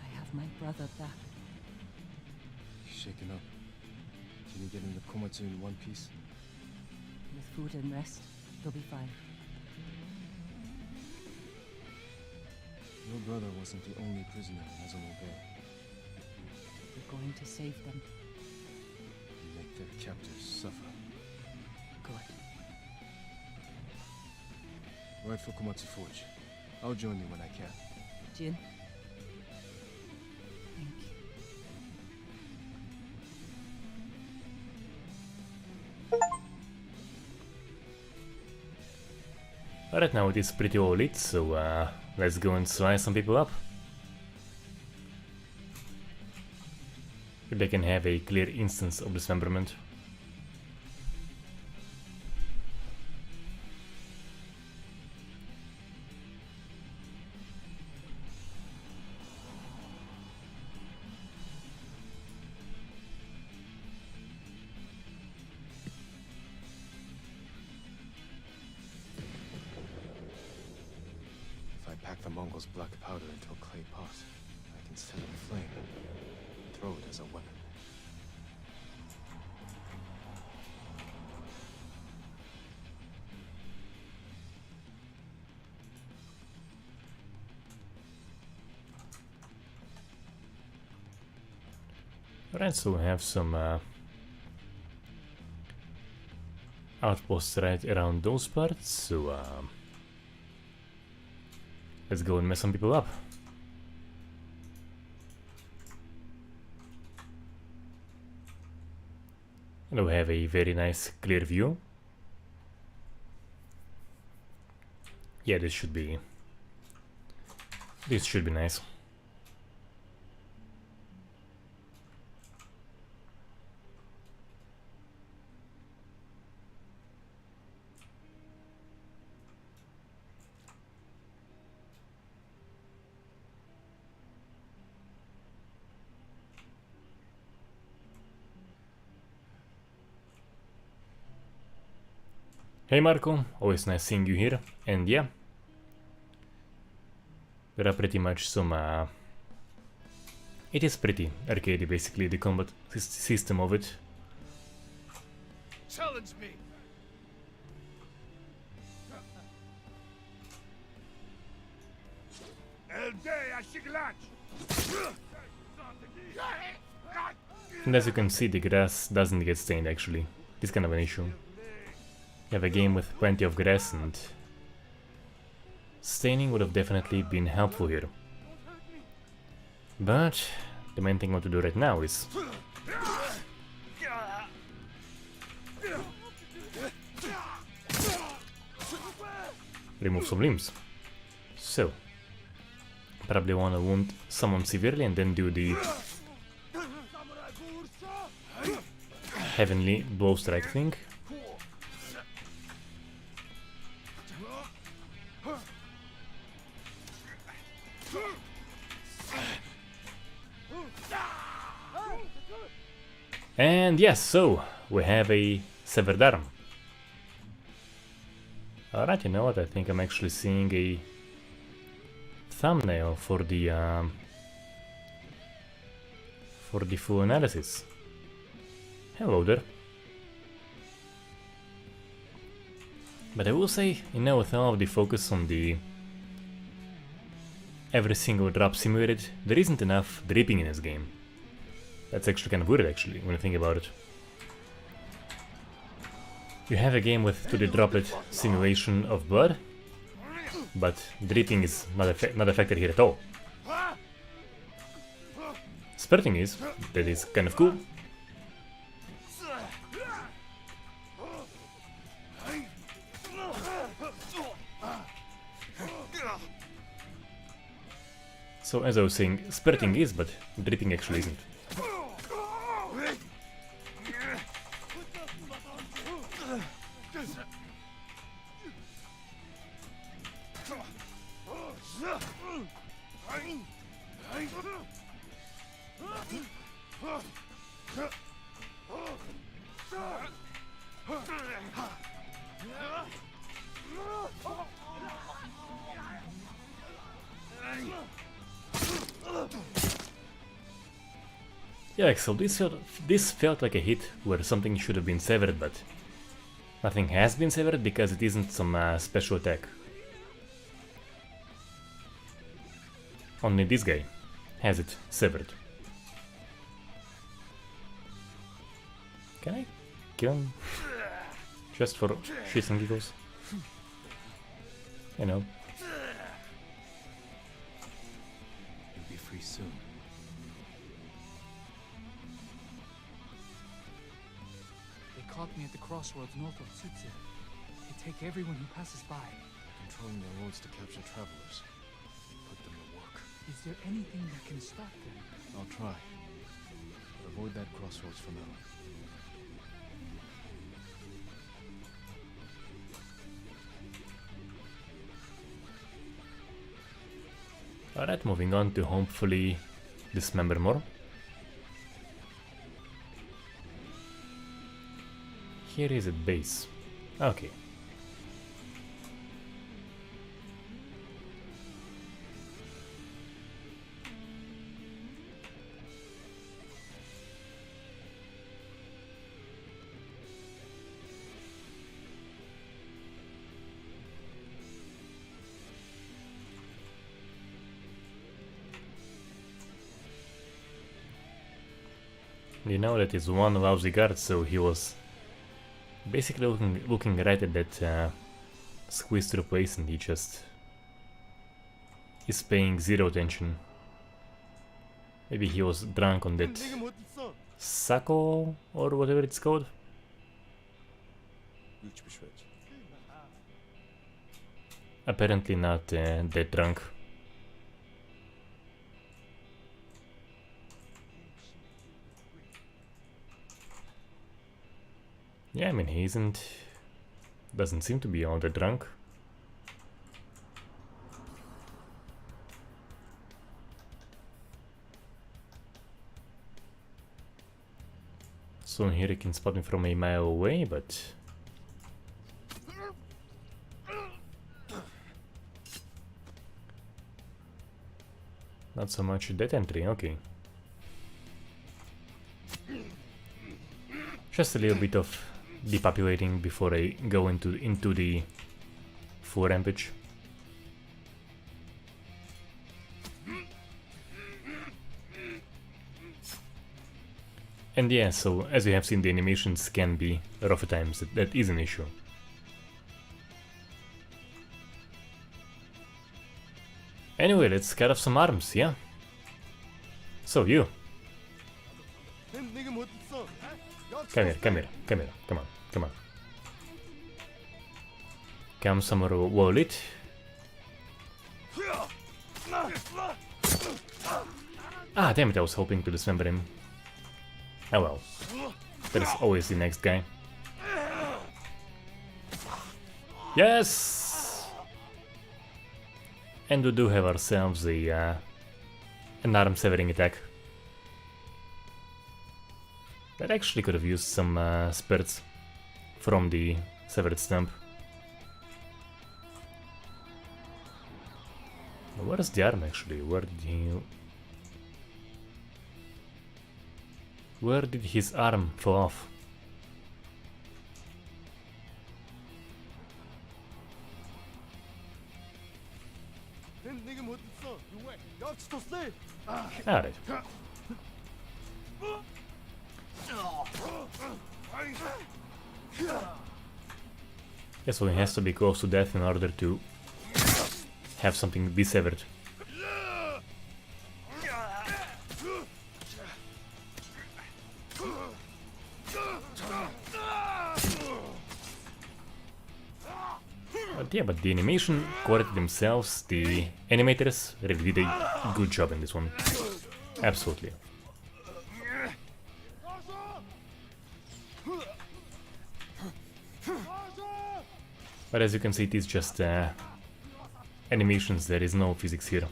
I have my brother back. He's shaken up. Can you get him to Komatsu in one piece? With food and rest, they'll be fine. Your brother wasn't the only prisoner in Azamo Bay. We're going to save them. And make their captors suffer. Good. Ride for Komatsu Forge. I'll join you when I can. Jin? Thank you. Right now it is pretty all lit, so let's go and slice some people up. They can have a clear instance of dismemberment. If I pack the Mongols' black powder into a clay pot, I can set it aflame and throw it as a weapon. Alright, so we have some outposts right around those parts, so let's go and mess some people up. And we have a very nice clear view. Yeah, this should be nice. Hey Marco, always nice seeing you here, and yeah, there are pretty much some, it is pretty arcadey basically, the combat system of it. Challenge me! And as you can see, the grass doesn't get stained actually, it's kind of an issue. You have a game with plenty of grass and staining would have definitely been helpful here. But the main thing I want to do right now is remove some limbs. So, probably want to wound someone severely and then do the heavenly blow strike thing. And yes, so we have a severed arm. Alright, you know what, I think I'm actually seeing a thumbnail for the full analysis. Hello there. But I will say, you know, with all of the focus on the every single drop simulated, there isn't enough dripping in this game. That's actually kind of weird actually, when you think about it. You have a game with 2D droplet simulation of blood, but dripping is not affected here at all. Spurting is, that is kind of cool. So as I was saying, spurting is, but dripping actually isn't. Yeah, so this felt like a hit where something should have been severed, but nothing has been severed because it isn't some special attack. Only this guy has it severed. Can I kill him? Just for shits and giggles? You know. You'll be free soon. They caught me at the crossroads north of Tsutsu. They take everyone who passes by. Controlling their roads to capture travelers. Put them to work. Is there anything that can stop them? I'll try. But avoid that crossroads for now. Alright, moving on to hopefully dismember more. Here is a base. Okay. You know that is one lousy guard, so he was basically looking right at that squeeze through place, and he just is paying zero attention. Maybe he was drunk on that Sako or whatever it's called. Apparently not that drunk. Yeah, I mean, he doesn't seem to be all that drunk. So here he can spot me from a mile away, but not so much that entry, okay. Just a little bit of depopulating before I go into the full rampage. And yeah, so as you have seen, the animations can be rough at times. That is an issue. Anyway, let's cut off some arms, yeah? So you. Come here, come here, come here, come on, come on. Come some more wallet. Ah, damn it, I was hoping to dismember him. Oh well. That is always the next guy. Yes! And we do have ourselves an arm severing attack. That actually could have used some spirits from the severed stump. Where is the arm actually? Where did his arm fall off? Alright. Yeah, so he has to be close to death in order to have something be severed. But the animation quality themselves, the animators really did a good job in this one. Absolutely. But as you can see, it is just animations, there is no physics here.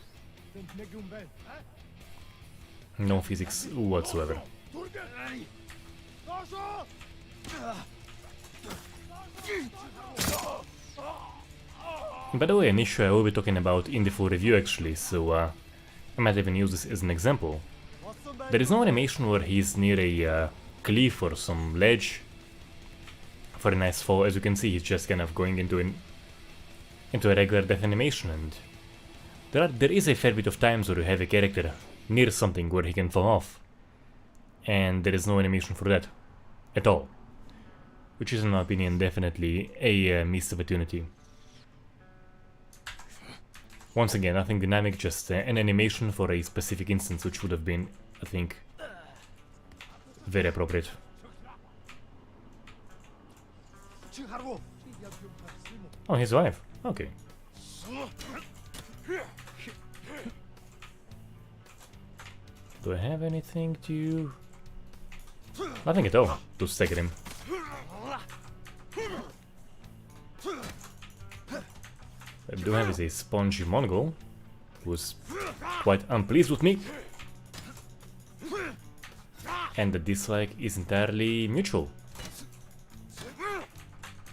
No physics whatsoever. By the way, an issue I will be talking about in the full review actually, so I might even use this as an example. There is no animation where he's near a cliff or some ledge for a nice fall. As you can see, he's just kind of going into a regular death animation, and there is a fair bit of times where you have a character near something where he can fall off, and there is no animation for that at all, which is in my opinion definitely a missed opportunity. Once again, nothing dynamic, just an animation for a specific instance, which would have been, I think, very appropriate. Oh, he's alive. Okay. Do I have anything to... Nothing at all to stagger him. What I do have is a spongy Mongol, who's quite unpleased with me. And the dislike is entirely mutual.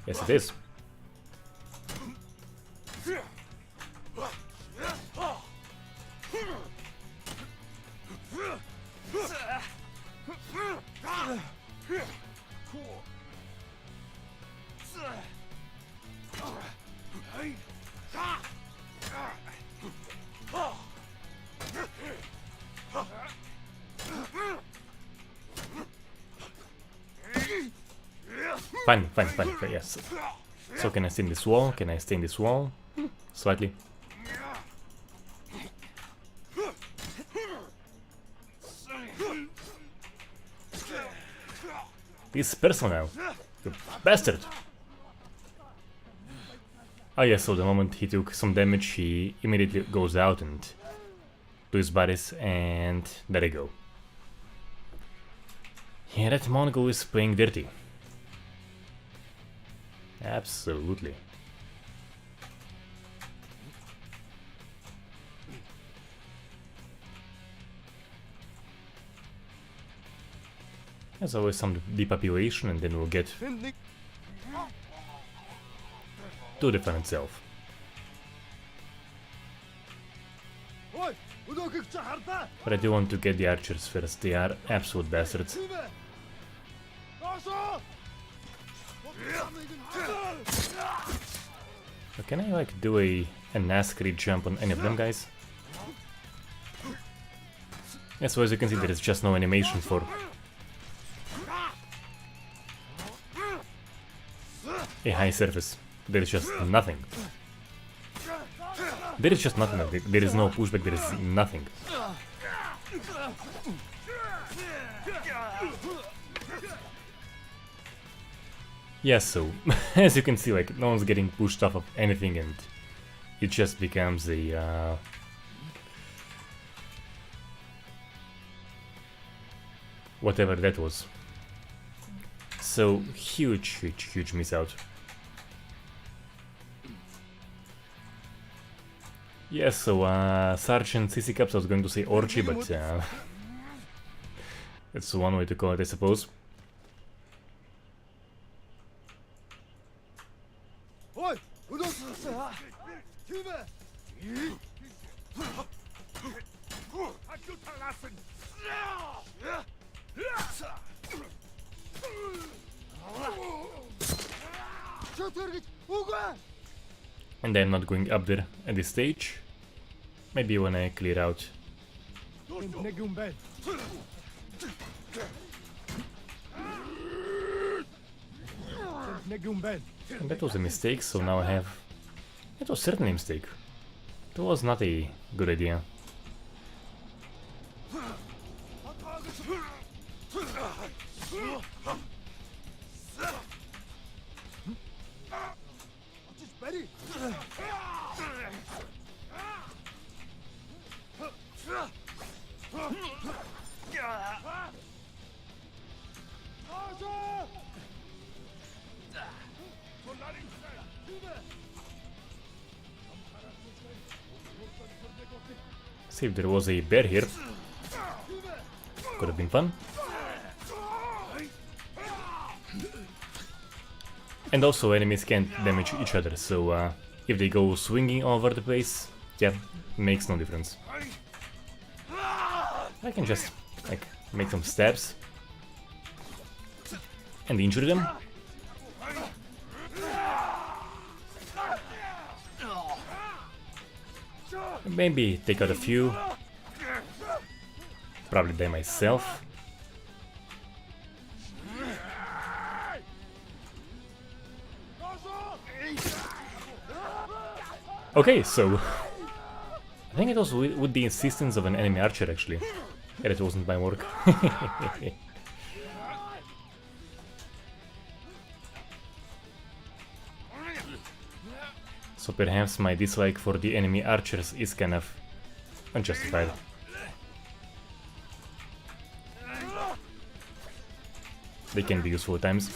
Yes, it is. Fine, yes. So can I stay in this wall? Can I stay in this wall? Slightly. This personnel, you bastard! Oh yeah, so the moment he took some damage, he immediately goes out and to his bodies, and there you go. Yeah, that Mongol is playing dirty. Absolutely. There's always some depopulation, and then we'll get to defend itself. But I do want to get the archers first, they are absolute bastards. But can I like do a NASCAR jump on any of them guys? Yeah, so as you can see there is just no animation for a high surface. There is just nothing. There is just nothing. There is no pushback, there is nothing. Yeah, so as you can see, like no one's getting pushed off of anything, and it just becomes a whatever that was. So huge miss out. Yes, so Sergeant CC Caps, I was going to say Orchi, but that's one way to call it, I suppose. And I'm not going up there at this stage. Maybe when I clear out. And that was a mistake, so now I have... That was certainly a mistake. That was not a good idea. See if there was a bear here. Could have been fun. And also enemies can't damage each other, so if they go swinging all over the place, yeah, makes no difference. I can just like make some stabs and injure them. Maybe take out a few. Probably die myself. Okay, so I think it was with the insistence of an enemy archer actually. Yeah, it wasn't my work. So perhaps my dislike for the enemy archers is kind of unjustified. They can be useful at times.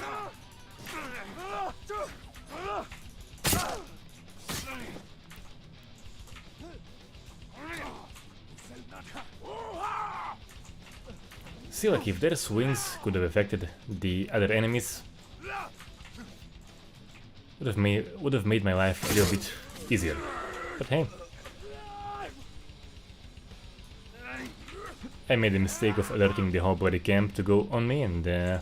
See, like if their swings could have affected the other enemies, would have made my life a little bit easier. But hey, I made the mistake of alerting the whole bloody camp to go on me, and now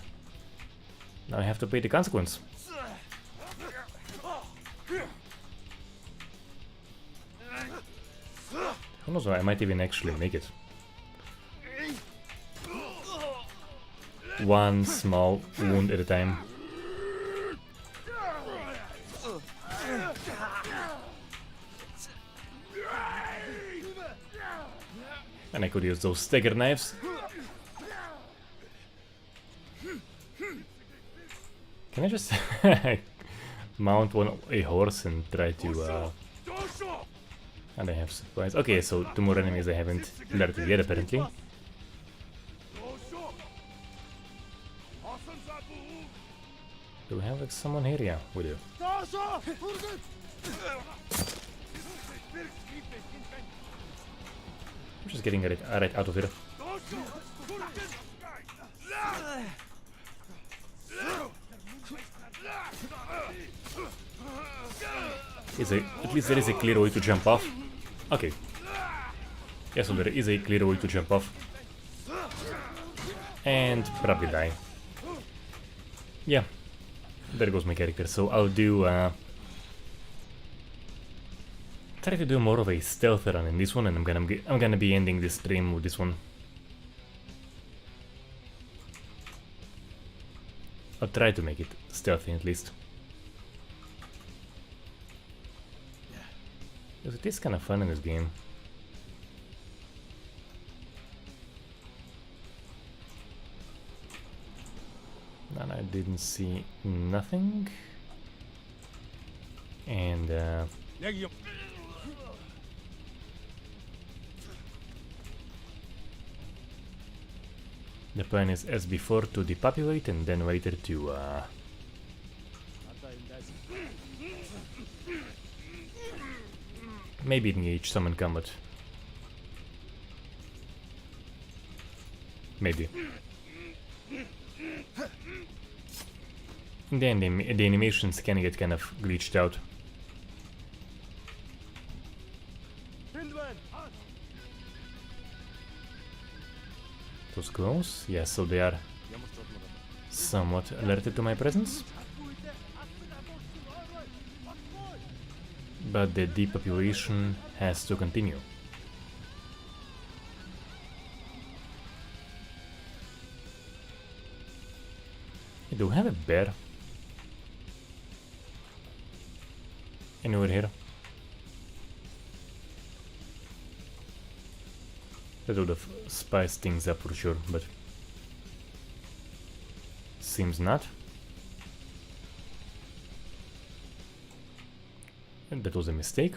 I have to pay the consequence. Who knows, I might even actually make it. One small wound at a time. And I could use those stagger knives. Can I just mount a horse and try to and I have supplies. Okay, so 2 more enemies I haven't alerted yet apparently. Do we have like someone here? Yeah, we do. I'm just getting right out of here. At least there is a clear way to jump off. Okay. Yeah, so there is a clear way to jump off. And probably die. Yeah. There goes my character. So I'll do try to do more of a stealth run in this one, and I'm gonna be ending this stream with this one. I'll try to make it stealthy at least. Because it is kind of fun in this game. And I didn't see nothing. And the plan is, as before, to depopulate and then later to maybe engage summon combat. Maybe. Then the animations can get kind of glitched out. Those close? Yeah, so they are somewhat alerted to my presence. But the depopulation has to continue. Do we have a bear anywhere here? That would have spiced things up for sure, but seems not. And that was a mistake.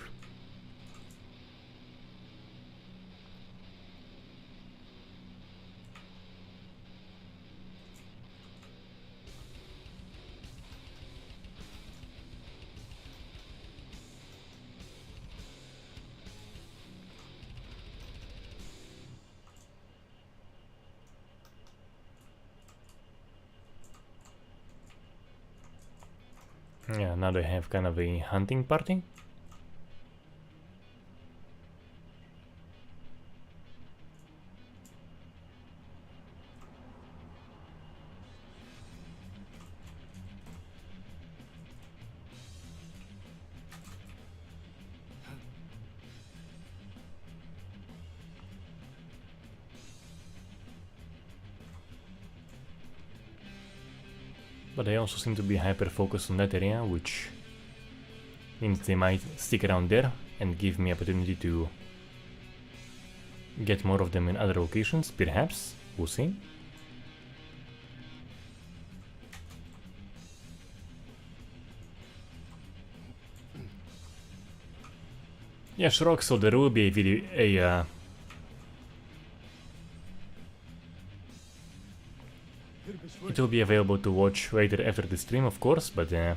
Yeah, now they have kind of a hunting party. But they also seem to be hyper-focused on that area, which means they might stick around there and give me opportunity to get more of them in other locations, perhaps. We'll see. Yeah, sure, so there will be a video, it will be available to watch later after the stream, of course, but I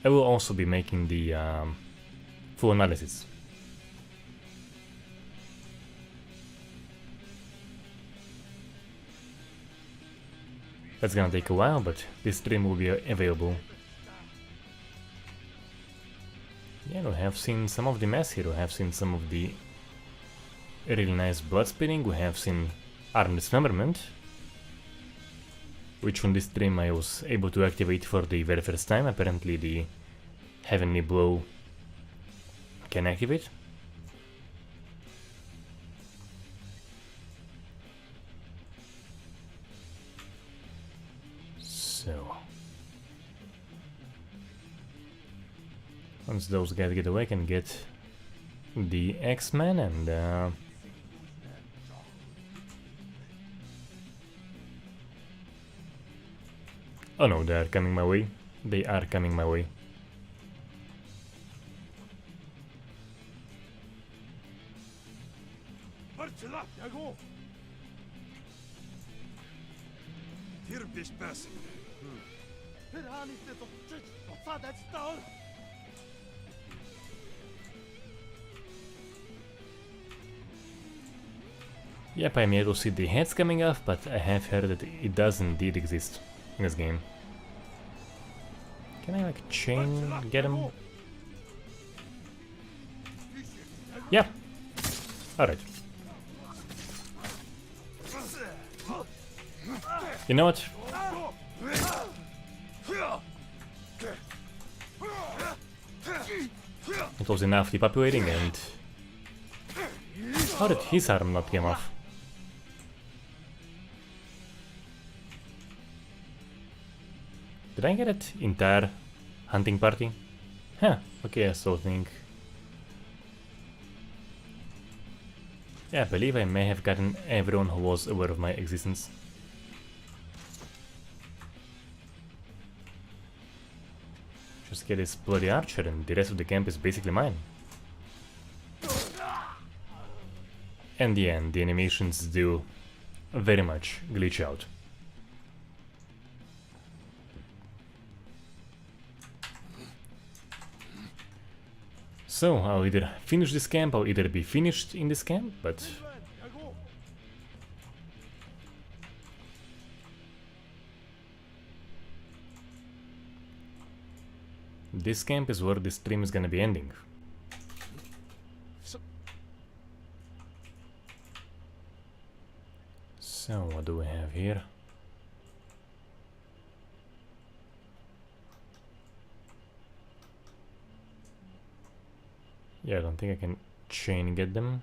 will also be making the full analysis. That's gonna take a while, but this stream will be available. Yeah, we have seen some of the mess here, we have seen some of the really nice blood spitting, we have seen arm dismemberment, which on this stream I was able to activate for the very first time. Apparently the Heavenly Blow can activate. So once those guys get away, I can get the X-Men and Oh no, they are coming my way. They are coming my way. Yep, I'm yet to see the heads coming off, but I have heard that it does indeed exist in this game. Can I like chain get him? Yeah. Alright. You know what? It was enough depopulating and... How did his arm not come off? Did I get it? Entire hunting party? Huh, okay, I still think... Yeah, I believe I may have gotten everyone who was aware of my existence. Just get this bloody archer and the rest of the camp is basically mine. And yeah, the animations do very much glitch out. So, I'll either finish this camp, I'll either be finished in this camp, but... This camp is where this stream is gonna be ending. So, what do we have here? Yeah, I don't think I can chain get them.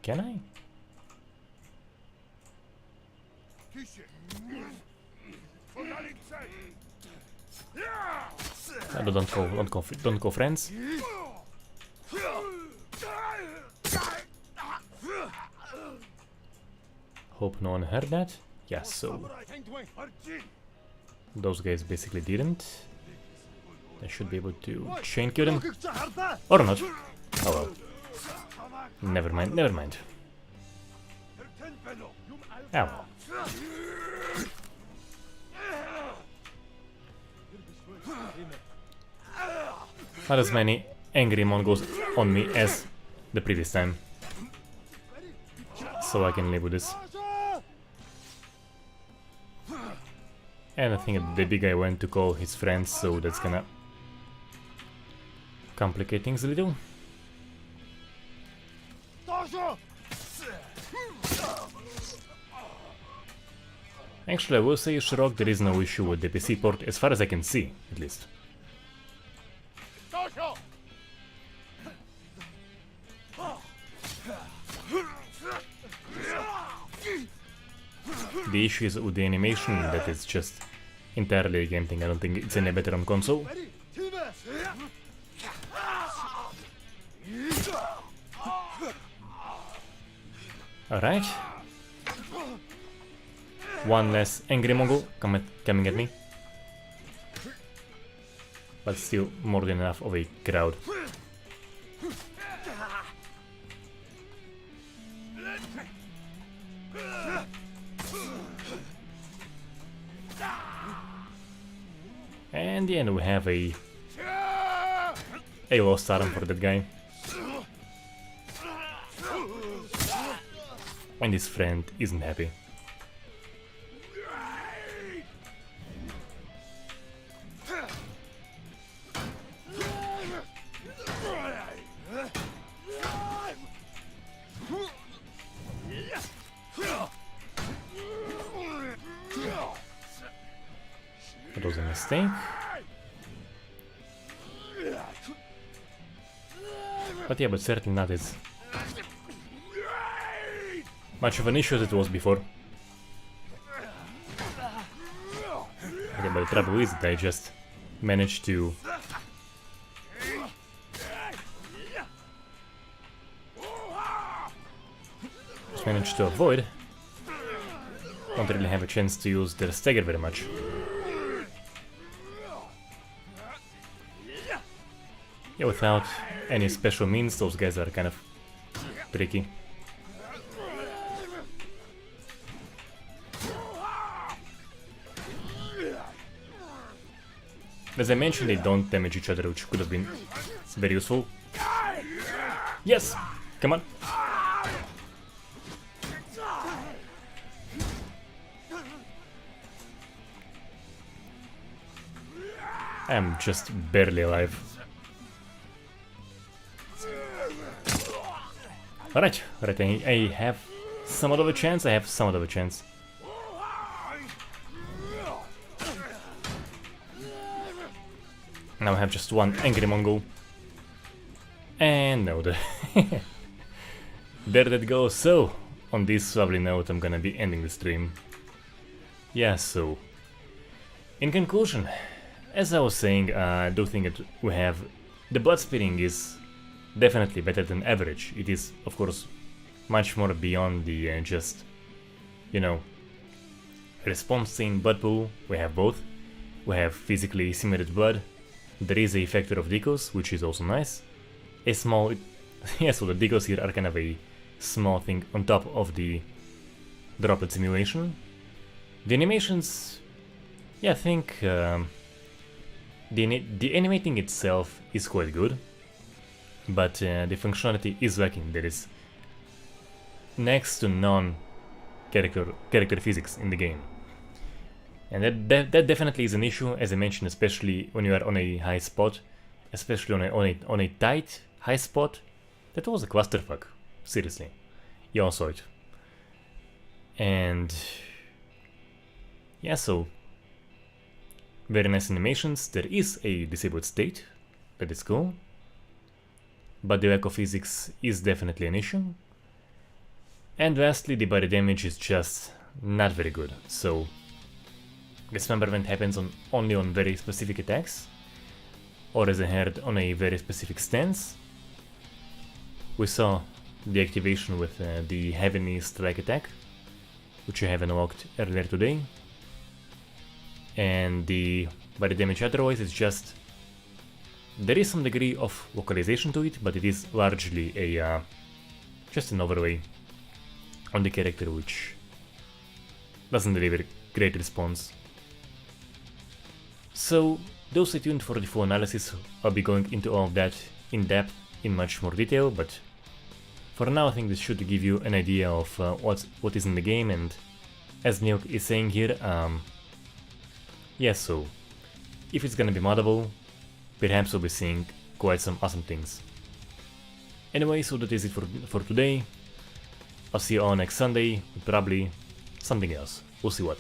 Can I? No, don't go, friends. Hope no one heard that. Yeah, so those guys basically didn't. I should be able to chain kill them. Or not. Oh well. Never mind, never mind. Oh well. Not as many angry Mongols on me as the previous time. So I can live with this. And I think the big guy went to call his friends, so that's gonna complicate things a little. Actually, I will say, Shirok, there is no issue with the PC port, as far as I can see, at least. The issue is with the animation, that is just entirely a game thing. I don't think it's any better on console. Alright. One less angry Mongol coming at me. But still more than enough of a crowd. And in the end we have a lost arm for that guy. And his friend isn't happy. That was a mistake. But yeah, but certainly not as much of an issue as it was before. Okay, but the trouble is that I just managed to avoid don't really have a chance to use their stagger very much. Yeah, without any special means, those guys are kind of tricky. As I mentioned, they don't damage each other, which could have been very useful. Yes! Come on! I'm just barely alive. Alright, I have somewhat of a chance, Now I have just one angry Mongol. And no, there that goes. So, on this lovely note, I'm gonna be ending the stream. Yeah, so, in conclusion, as I was saying, I do think that we have... The blood spitting is definitely better than average. It is, of course, much more beyond the just, you know, response in blood pool. We have both. We have physically simulated blood. There is a factor of decos, which is also nice. A small... yeah, so the decos here are kind of a small thing on top of the droplet simulation. The animations... yeah, I think... the animating itself is quite good, but the functionality is lacking. There is next to none character physics in the game. And that definitely is an issue, as I mentioned, especially when you are on a high spot, especially on a tight high spot. That was a clusterfuck, seriously. You all saw it. And yeah, so very nice animations. There is a disabled state, that is cool, but the lack of physics is definitely an issue. And lastly, the body damage is just not very good. So dismemberment happens only on very specific attacks, or as I heard, on a very specific stance. We saw the activation with the heavy knee strike attack, which I have unlocked earlier today. And the body damage otherwise is just... there is some degree of localization to it, but it is largely a just an overlay on the character, which doesn't deliver great response. So do stay tuned for the full analysis. I'll be going into all of that in depth, in much more detail, but for now I think this should give you an idea of what is in the game. And as Neok is saying here, yeah, so if it's gonna be moddable, perhaps we'll be seeing quite some awesome things. Anyway, so that is it for today. I'll see you all next Sunday with probably something else. We'll see what.